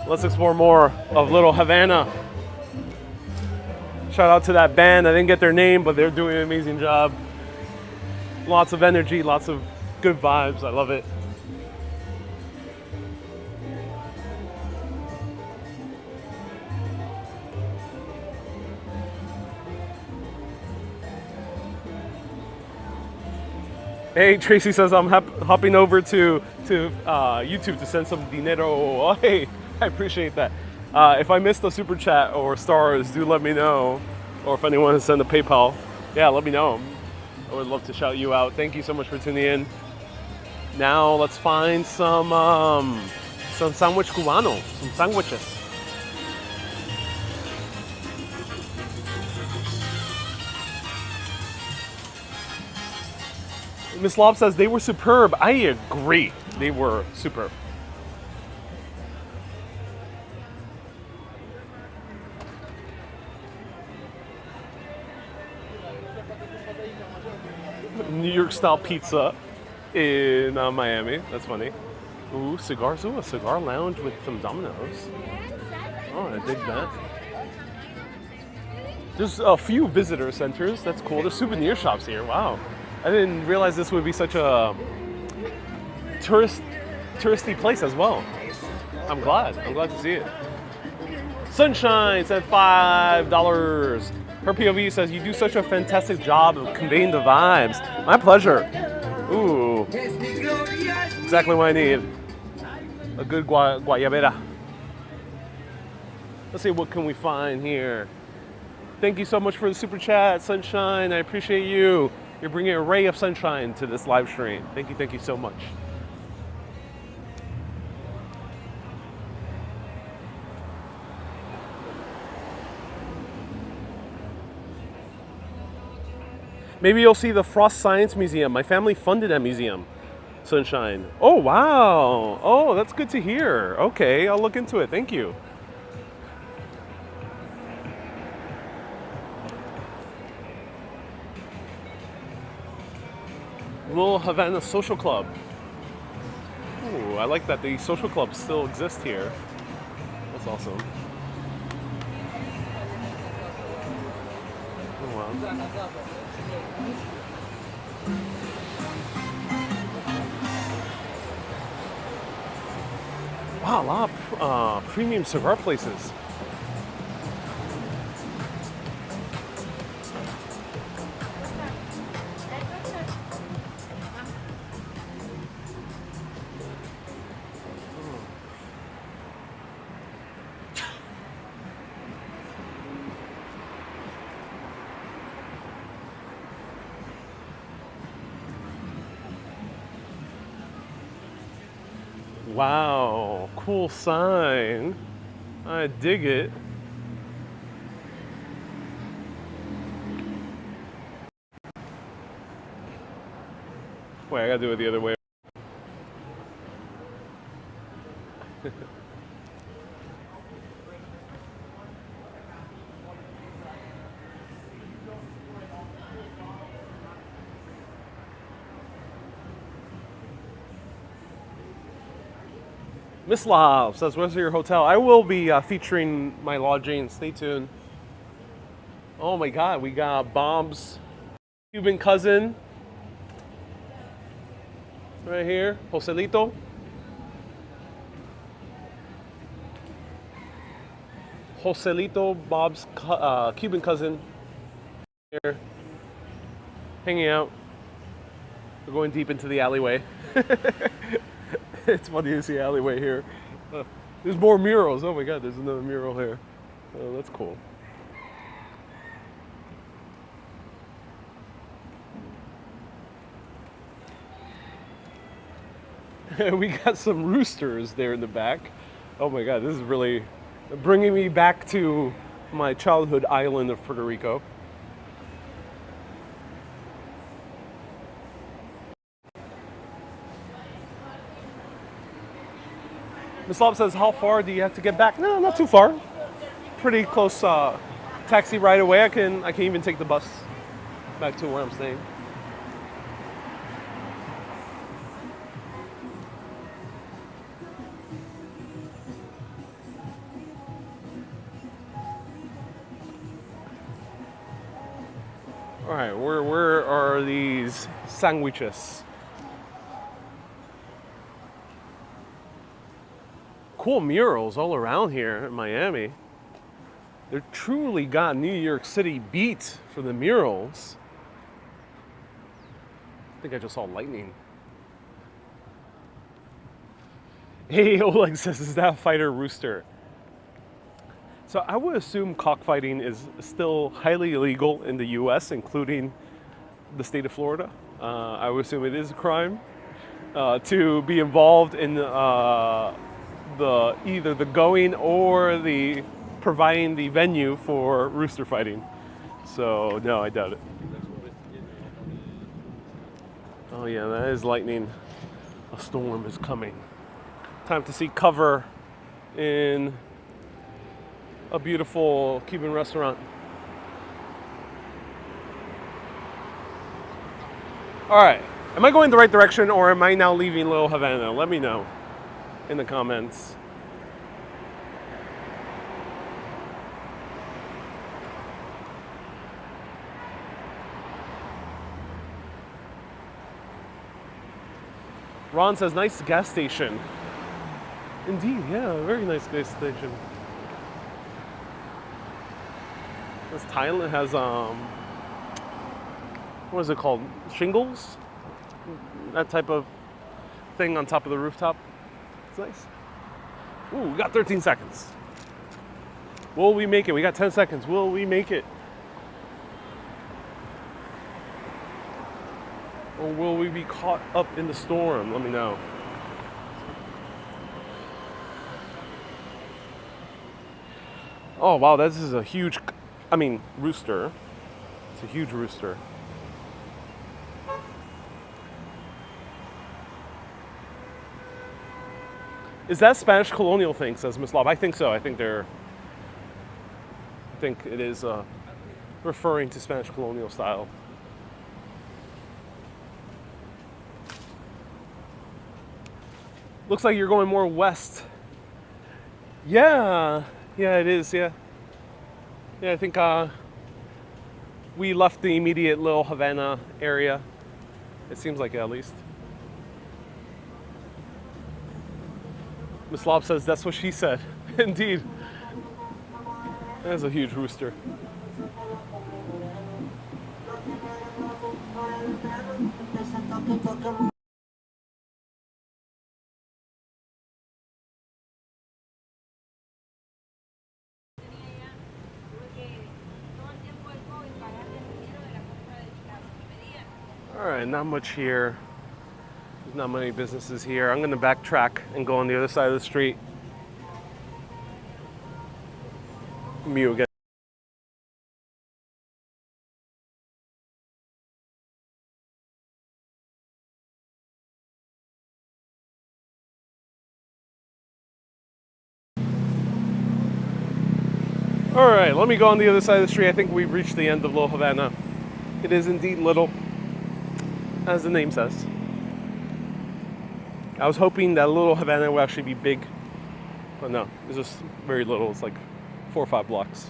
Let's explore more of Little Havana. Shout out to that band. I didn't get their name, but they're doing an amazing job. Lots of energy, lots of good vibes. I love it. Hey, Tracy says I'm hopping over to YouTube to send some dinero. Oh, hey, I appreciate that. If I missed a super chat or stars, do let me know. Or if anyone has sent a PayPal, yeah, let me know. I would love to shout you out. Thank you so much for tuning in. Now let's find some sandwich cubano, some sandwiches. Miss Lob says they were superb. I agree. They were superb. New York style pizza in Miami. That's funny. Ooh, cigars. Ooh, a cigar lounge with some dominoes. Oh, I dig that. There's a few visitor centers. That's cool. There's souvenir shops here. Wow. I didn't realize this would be such a touristy place as well. I'm glad to see it. Sunshine said $5. Her POV says, you do such a fantastic job of conveying the vibes. My pleasure. Ooh. Exactly what I need. A good guayabera. Let's see, what can we find here? Thank you so much for the super chat, Sunshine. I appreciate you. You're bringing a ray of sunshine to this live stream. Thank you so much. Maybe you'll see the Frost Science Museum. My family funded that museum, Sunshine. Oh, wow. Oh, that's good to hear. Okay, I'll look into it. Thank you. Little Havana Social Club. Ooh, I like that the social clubs still exist here. That's awesome. Oh, wow. Wow, a lot of premium cigar places. Wow, cool sign. I dig it. Wait, I gotta do it the other way. Miss Love says, where's your hotel? I will be featuring my lodging. Stay tuned. Oh my God, we got Bomb's Cuban cousin right here, Joselito. Joselito, Bob's Cuban cousin, here, hanging out. We're going deep into the alleyway. It's funny to see alleyway here. There's more murals. Oh my God, there's another mural here. Oh, that's cool. We got some roosters there in the back. Oh my God, this is really bringing me back to my childhood island of Puerto Rico. Miss Lob says, how far do you have to get back? No, not too far. Pretty close taxi ride away. I can even take the bus back to where I'm staying. All right, where are these sandwiches? Cool murals all around here in Miami. They're truly got New York City beat for the murals. I think I just saw lightning. Hey, Oleg says, is that a fighter rooster? So I would assume cockfighting is still highly illegal in the US, including the state of Florida. I would assume it is a crime to be involved in either the going or the providing the venue for rooster fighting. So no, I doubt it. Oh yeah, that is lightning. A storm is coming. Time to seek cover in a beautiful Cuban restaurant. All right, am I going the right direction or am I now leaving Little Havana? Let me know in the comments. Ron says, nice gas station. Indeed, yeah, very nice gas station. This Thailand has, what is it called? Shingles? That type of thing on top of the rooftop. It's nice. Ooh, we got 13 seconds. Will we make it? We got 10 seconds. Will we make it? Or will we be caught up in the storm? Let me know. Oh, wow, this is a huge, rooster. It's a huge rooster. Is that Spanish colonial thing, says Miss Lob? I think so. I think it is referring to Spanish colonial style. Looks like you're going more west. Yeah, it is, yeah. Yeah, I think we left the immediate Little Havana area. It seems like it, at least. Miss Lob says, that's what she said. Indeed. That is a huge rooster. Alright, not much here. There's not many businesses here. I'm going to backtrack and go on the other side of the street. Mew again. Alright, let me go on the other side of the street. I think we've reached the end of Little Havana. It is indeed little, as the name says. I was hoping that Little Havana would actually be big, but no, it's just very little. It's like 4 or 5 blocks.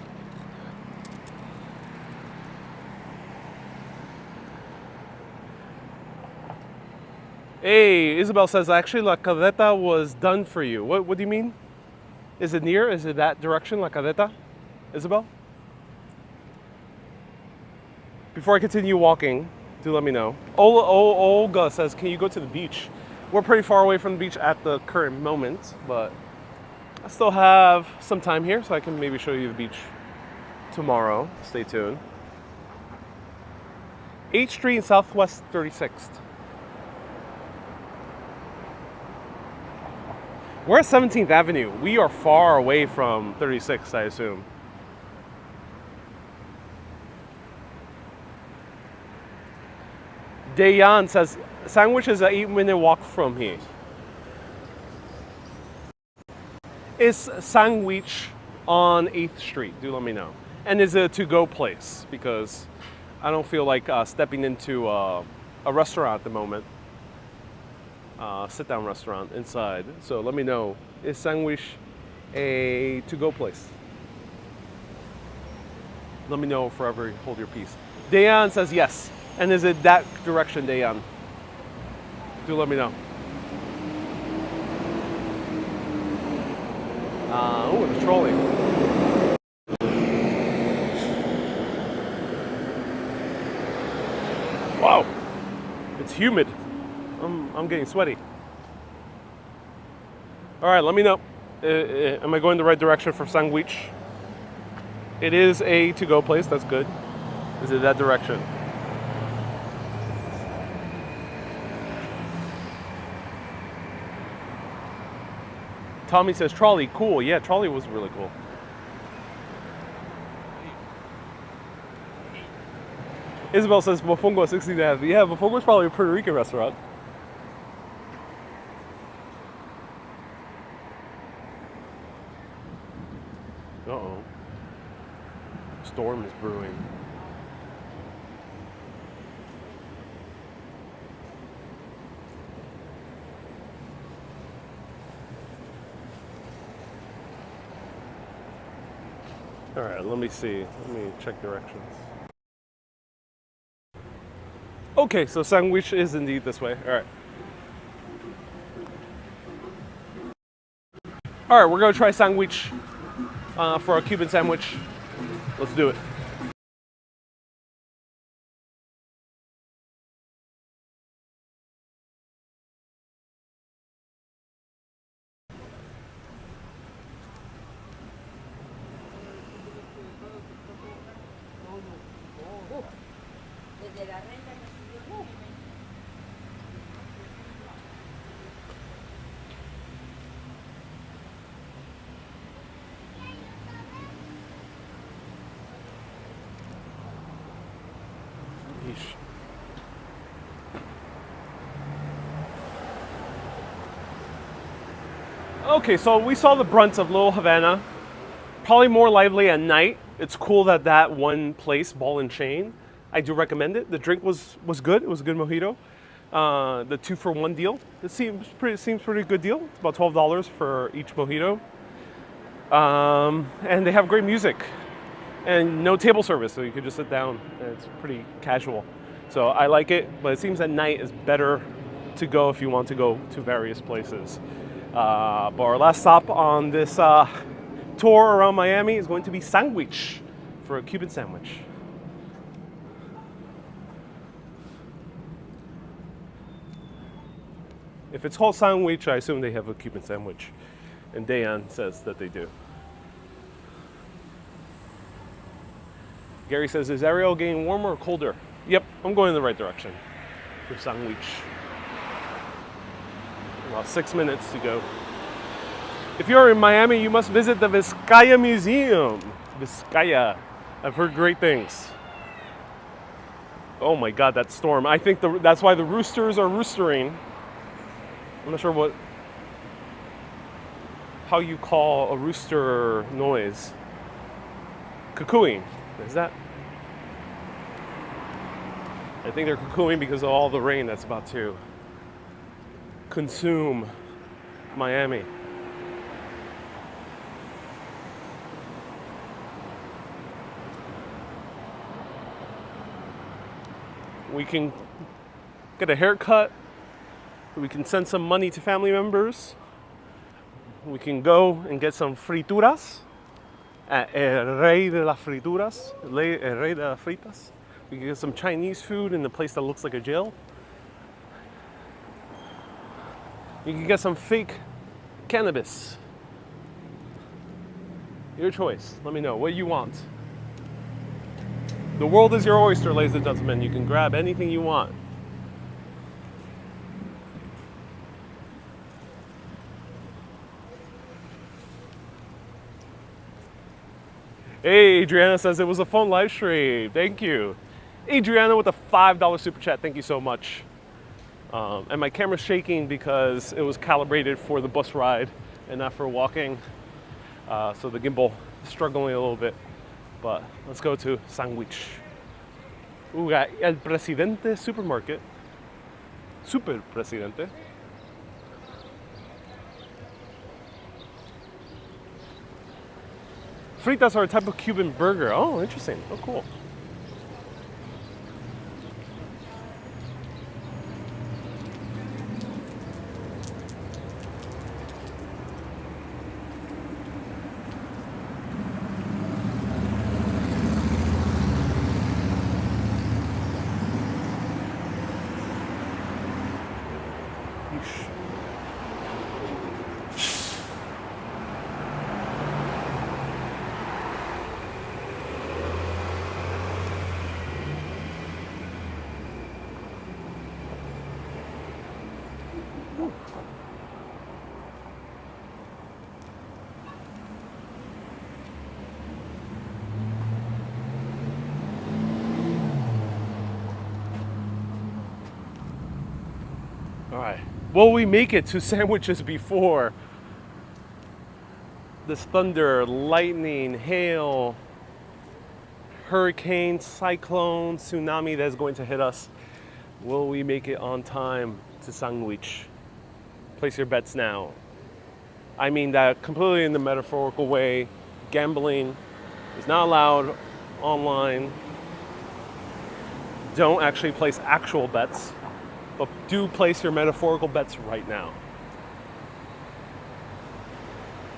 Hey, Isabel says actually La Caleta was done for you. What do you mean? Is it near? Is it that direction, La Caleta? Isabel? Before I continue walking, do let me know. Olga says, can you go to the beach? We're pretty far away from the beach at the current moment, but I still have some time here, so I can maybe show you the beach tomorrow. Stay tuned. 8th Street and Southwest 36th. We're at 17th Avenue. We are far away from 36th, I assume. Dayan says, Sandwich is an 8-minute walk from here. Is Sandwich on 8th Street? Do let me know. And is it a to-go place? Because I don't feel like stepping into a restaurant at the moment. Sit-down restaurant inside. So let me know. Is Sandwich a to-go place? Let me know forever. Hold your peace. Dayan says yes. And is it that direction, Dayan? Do let me know. Oh, it's trolling. Wow, it's humid. I'm getting sweaty. All right, let me know. Am I going the right direction for Sandwich? It is a to-go place. That's good. Is it that direction? Tommy says trolley, cool. Yeah, trolley was really cool. Isabel says Mofongo 16th Ave. Yeah, Mofongo's probably a Puerto Rican restaurant. Uh-oh. Storm is brewing. All right, let me see. Let me check directions. Okay, so Sandwich is indeed this way. All right. All right, we're gonna try Sandwich for a Cuban sandwich. Let's do it. Okay, so we saw the brunt of Little Havana. Probably more lively at night. It's cool that one place, Ball and Chain, I do recommend it. The drink was good. It was a good mojito. The 2-for-1 deal. It seems pretty good deal. It's about $12 for each mojito. And they have great music. And no table service, so you can just sit down. And it's pretty casual. So I like it, but it seems at night is better to go if you want to go to various places. But our last stop on this tour around Miami is going to be Sandwich for a Cuban sandwich. If it's called Sandwich, I assume they have a Cuban sandwich. And Dayan says that they do. Gary says, is Ariel getting warmer or colder? Yep, I'm going in the right direction for Sandwich. About 6 minutes to go. If you're in Miami, you must visit the Vizcaya Museum. Vizcaya. I've heard great things. Oh my God, that storm. I think that's why the roosters are roostering. I'm not sure how you call a rooster noise. Cuckooing. Is that? I think they're cuckooing because of all the rain that's about to consume Miami. We can get a haircut We can send some money to family members. We can go and get some frituras at El Rey de las Frituras, El Rey de las Fritas. We can get some Chinese food in a place that looks like a jail. You can get some fake cannabis. Your choice. Let me know what you want. The world is your oyster, ladies and gentlemen. You can grab anything you want. Hey, Adriana says it was a fun live stream. Thank you. Adriana with a $5 super chat. Thank you so much. And my camera's shaking because it was calibrated for the bus ride and not for walking. So the gimbal is struggling a little bit. But let's go to Sandwich. We got El Presidente Supermarket. Super Presidente. Fritas are a type of Cuban burger. Oh, interesting. Oh, cool. All right. Will we make it to Sandwiches before this thunder, lightning, hail, hurricane, cyclone, tsunami that's going to hit us? Will we make it on time to Sandwich? Place your bets now. I mean that completely in the metaphorical way. Gambling is not allowed online. Don't actually place actual bets, but do place your metaphorical bets right now.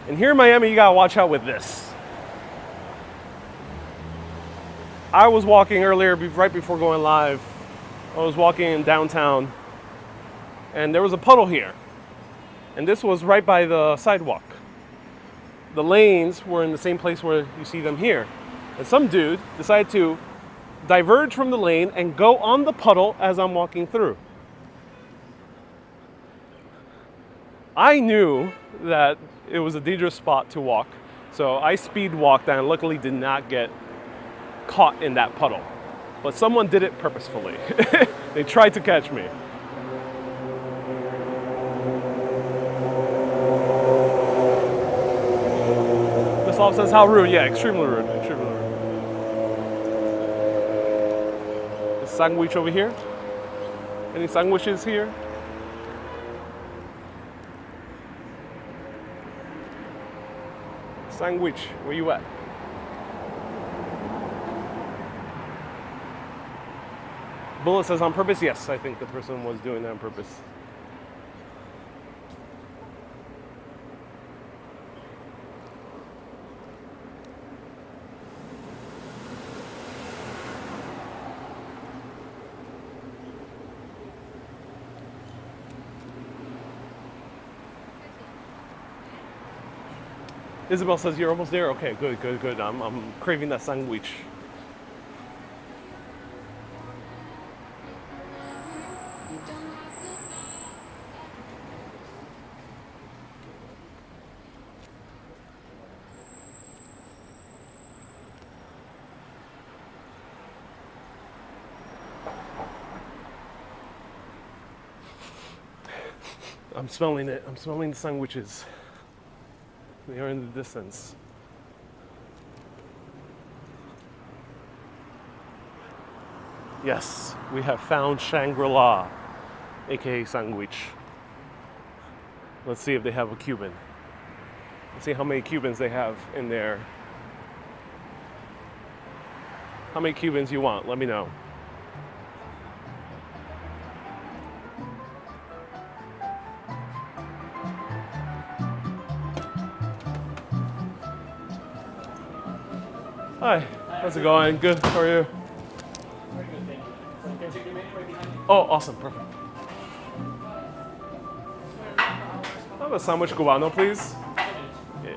And here in Miami, you gotta watch out with this. I was walking earlier, right before going live. I was walking in downtown, and there was a puddle here. And this was right by the sidewalk. The lanes were in the same place where you see them here. And some dude decided to diverge from the lane and go on the puddle as I'm walking through. I knew that it was a dangerous spot to walk, so I speed walked and luckily did not get caught in that puddle. But someone did it purposefully. They tried to catch me. Miss Love says, how rude? Yeah, extremely rude, extremely rude. The sandwich over here? Any sandwiches here? Sandwich, where you at? Bullet says on purpose? Yes, I think the person was doing that on purpose. Isabel says you're almost there. Okay, good, good, good. I'm craving that sandwich. I'm smelling it. I'm smelling the sandwiches. They are in the distance. Yes, we have found Shangri-La, aka Sandwich. Let's see if they have a Cuban. Let's see how many Cubans they have in there. How many Cubans you want? Let me know. Hi, how's it going? Good, how are you? Oh, awesome, perfect. I'll have a sandwich cubano, please. Yeah.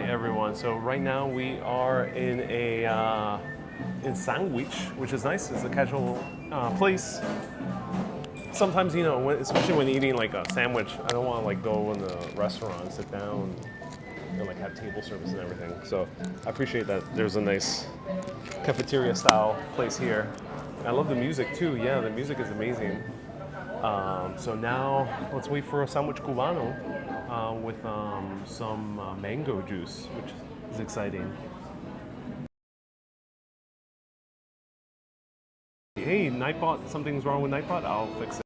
Everyone. So right now we are in in Sandwich, which is nice. It's a casual place. Sometimes, you know, especially when eating like a sandwich, I don't want to like go in the restaurant and sit down and like have table service and everything. So I appreciate that there's a nice cafeteria style place here. I love the music too. Yeah, the music is amazing. So now let's wait for a sandwich cubano with some mango juice, which is exciting. Hey, Nightbot, something's wrong with Nightbot? I'll fix it.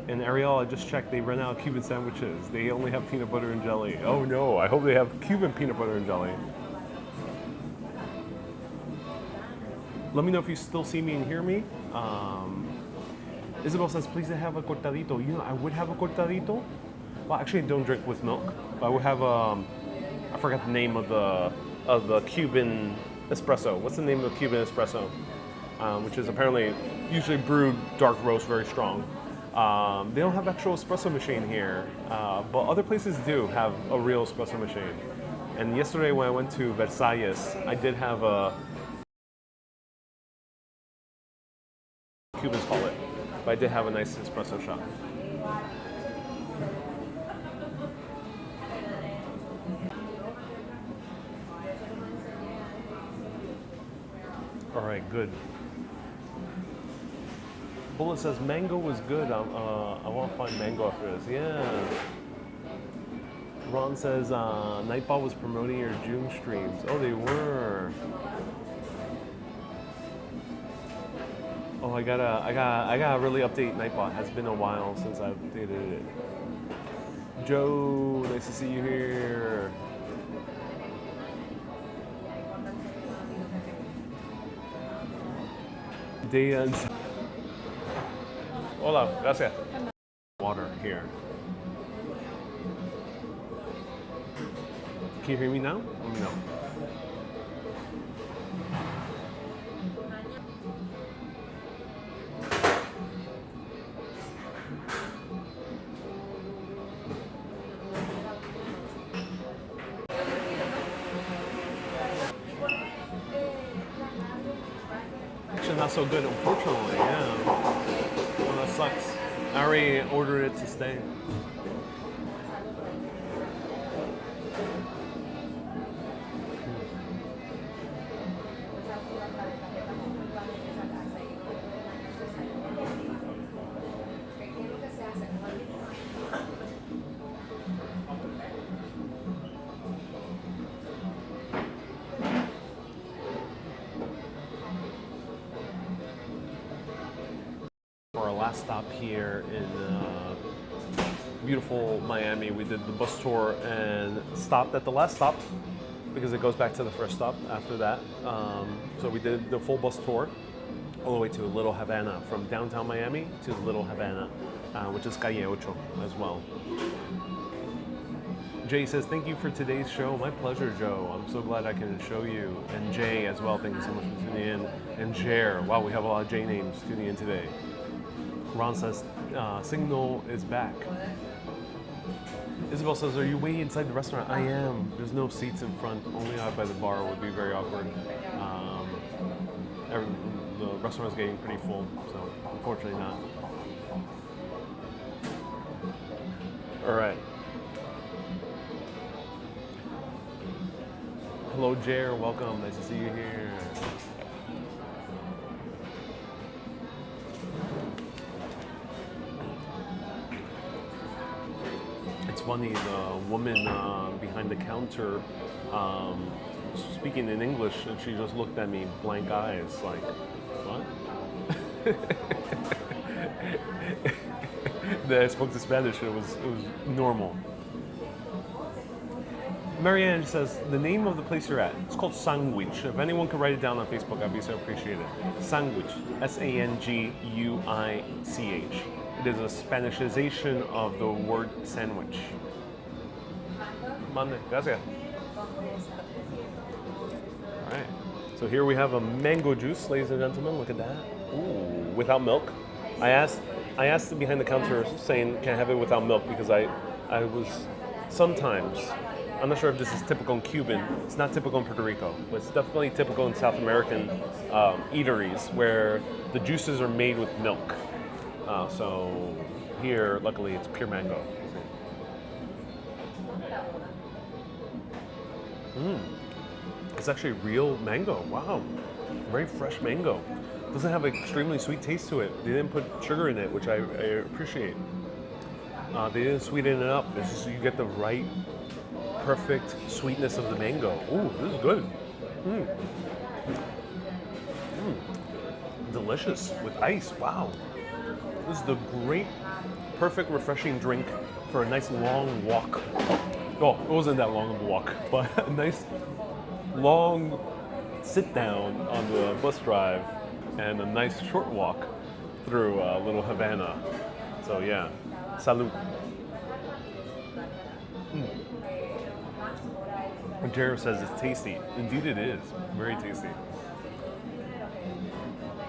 And Ariel, I just checked, they ran out of Cuban sandwiches. They only have peanut butter and jelly. Oh no, I hope they have Cuban peanut butter and jelly. Let me know if you still see me and hear me. Isabel says, please have a cortadito. You know, I would have a cortadito. Well, actually, I don't drink with milk. But I would have I forgot the name of the Cuban espresso. What's the name of the Cuban espresso? Which is apparently usually brewed dark roast, very strong. They don't have actual espresso machine here, but other places do have a real espresso machine. And yesterday when I went to Versailles, I did have a Cubans call it, but I did have a nice espresso shot. All right, good. Bullet says mango was good. I want to find mango after this. Yeah. Ron says Nightball was promoting your June streams. Oh, they were. Oh, I gotta really update Nightbot. Has been a while since I've updated it. Joe, nice to see you here. Dan. Hola, gracias. Water here. Can you hear me now? Let me know. Not so good, unfortunately. Yeah, well, that sucks. I already ordered it to stay. For our last stop here in beautiful Miami, we did the bus tour and stopped at the last stop because it goes back to the first stop after that. So we did the full bus tour all the way to Little Havana, from downtown Miami to Little Havana, which is Calle Ocho as well. Jay says, thank you for today's show. My pleasure, Joe. I'm so glad I can show you. And Jay as well, thank you so much for tuning in. And Jer, wow, we have a lot of J names tuning in today. Ron says, Signal is back. Isabel says, are you way inside the restaurant? I am. There's no seats in front, only out by the bar. Would be very awkward. The restaurant's getting pretty full, so unfortunately not. All right. Hello, Jer. Welcome. Nice to see you here. It's funny, the woman behind the counter speaking in English, and she just looked at me blank eyes, like, what? Then I spoke to Spanish, it was normal. Marianne says, the name of the place you're at, it's called Sandwich. If anyone could write it down on Facebook, I'd be so appreciated. Sandwich, Sanguich. It is a Spanishization of the word sandwich. Mande, gracias. All right, so here we have a mango juice, ladies and gentlemen. Look at that. Ooh, without milk. I asked behind the counter saying, can I have it without milk? Because I was sometimes, I'm not sure if this is typical in Cuban. It's not typical in Puerto Rico, but it's definitely typical in South American eateries where the juices are made with milk. So here, luckily, it's pure mango. It's actually real mango. Wow, very fresh mango. Doesn't have an extremely sweet taste to it. They didn't put sugar in it, which I appreciate. They didn't sweeten it up. It's just you get the right, perfect sweetness of the mango. Ooh, this is good. Delicious with ice. Wow. This is the great, perfect, refreshing drink for a nice long walk. Well, it wasn't that long of a walk, but a nice long sit down on the bus drive and a nice short walk through Little Havana. So yeah, salud. And Jared says it's tasty. Indeed it is, very tasty.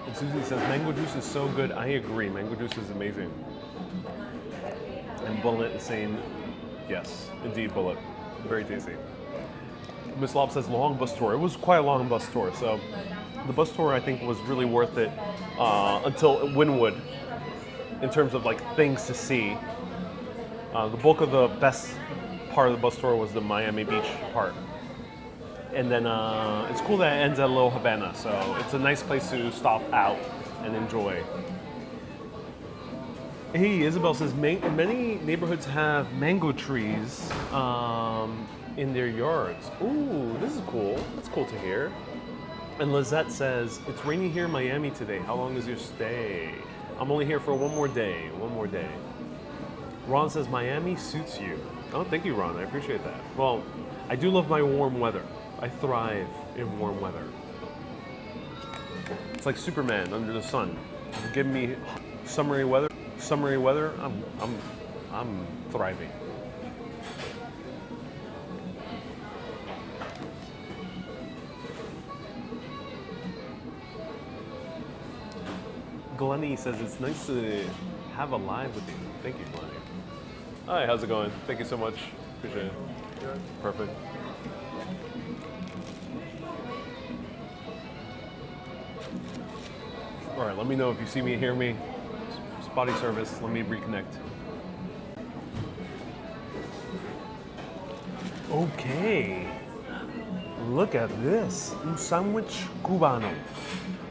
And Susie says, mango juice is so good. I agree, mango juice is amazing. And Bullet is saying, yes, indeed, Bullet. Very tasty. Miss Lob says, long bus tour. It was quite a long bus tour. So the bus tour, I think, was really worth it until Wynwood, in terms of like things to see. The bulk of the best part of the bus tour was the Miami Beach part. And then it's cool that it ends at Little Havana, so it's a nice place to stop out and enjoy. Hey, Isabel says, many neighborhoods have mango trees in their yards. Ooh, this is cool. That's cool to hear. And Lizette says, it's raining here in Miami today. How long is your stay? I'm only here for one more day. Ron says, Miami suits you. Oh, thank you, Ron. I appreciate that. Well, I do love my warm weather. I thrive in warm weather. It's like Superman under the sun. Give me summery weather. I'm thriving. Glennie says it's nice to have a live with you. Thank you, Glennie. Hi, how's it going? Thank you so much. Appreciate it. Perfect. All right, let me know if you see me, hear me. Spotty service, let me reconnect. Okay, look at this. Un sandwich cubano.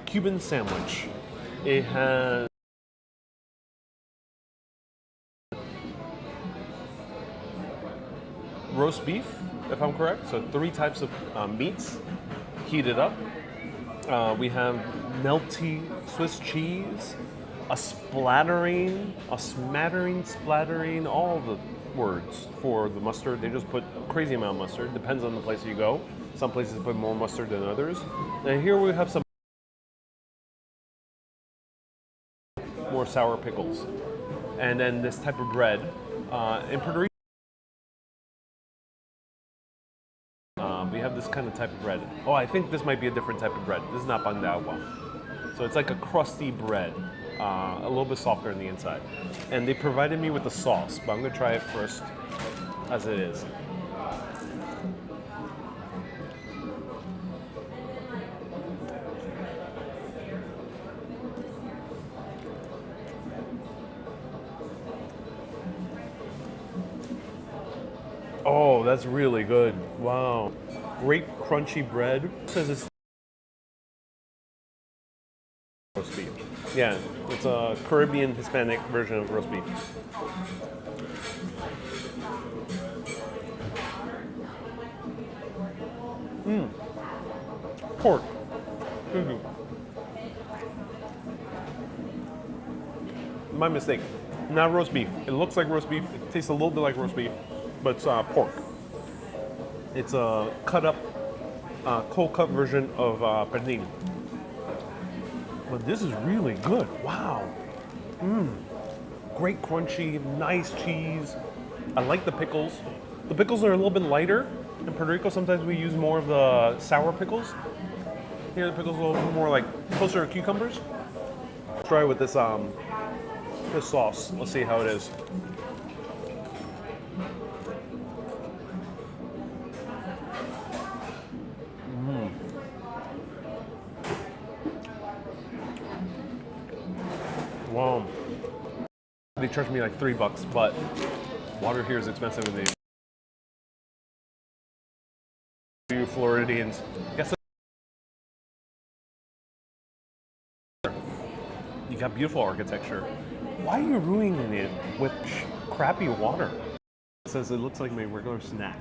Cuban sandwich. It has roast beef, if I'm correct. So 3 types of meats heated up. We have melty Swiss cheese, a splattering, splattering, all the words for the mustard. They just put a crazy amount of mustard. Depends on the place you go. Some places put more mustard than others. And here we have some more sour pickles. And then this type of bread. In Puerto Rico, we have this kind of type of bread. Oh, I think this might be a different type of bread. This is not pan de agua. So it's like a crusty bread, a little bit softer on the inside. And they provided me with the sauce, but I'm gonna try it first as it is. Oh, that's really good. Wow. Great crunchy bread. It says it's roast beef. Yeah, it's a Caribbean Hispanic version of roast beef. Pork. My mistake. Not roast beef. It looks like roast beef. It tastes a little bit like roast beef, but it's pork. It's a cut up, cold cut version of pernil. But this is really good. Wow. Great crunchy, nice cheese. I like the pickles. The pickles are a little bit lighter. In Puerto Rico, sometimes we use more of the sour pickles. Here, the pickles are a little more like closer to cucumbers. Let's try it with this this sauce. Let's see how it is. Wow. They charged me like $3, but water here is expensive in the you Floridians. Guess you got beautiful architecture. Why are you ruining it with crappy water? It says it looks like my regular snack.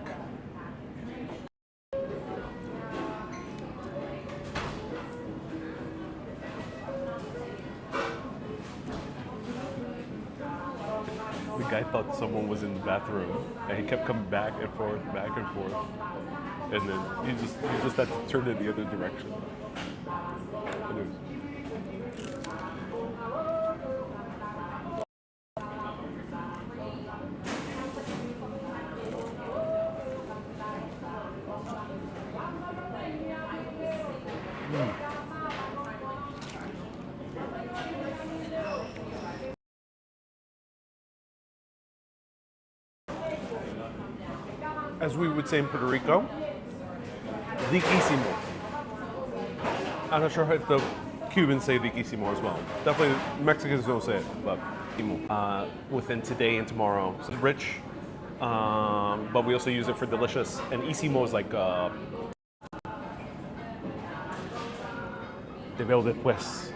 The guy thought someone was in the bathroom, and he kept coming back and forth, and then he just had to turn in the other direction. As we would say in Puerto Rico, riquísimo. I'm not sure if the Cubans say riquísimo as well. Definitely Mexicans don't say it, but within today and tomorrow. So it's rich, but we also use it for delicious. And ísimo is like de ver después.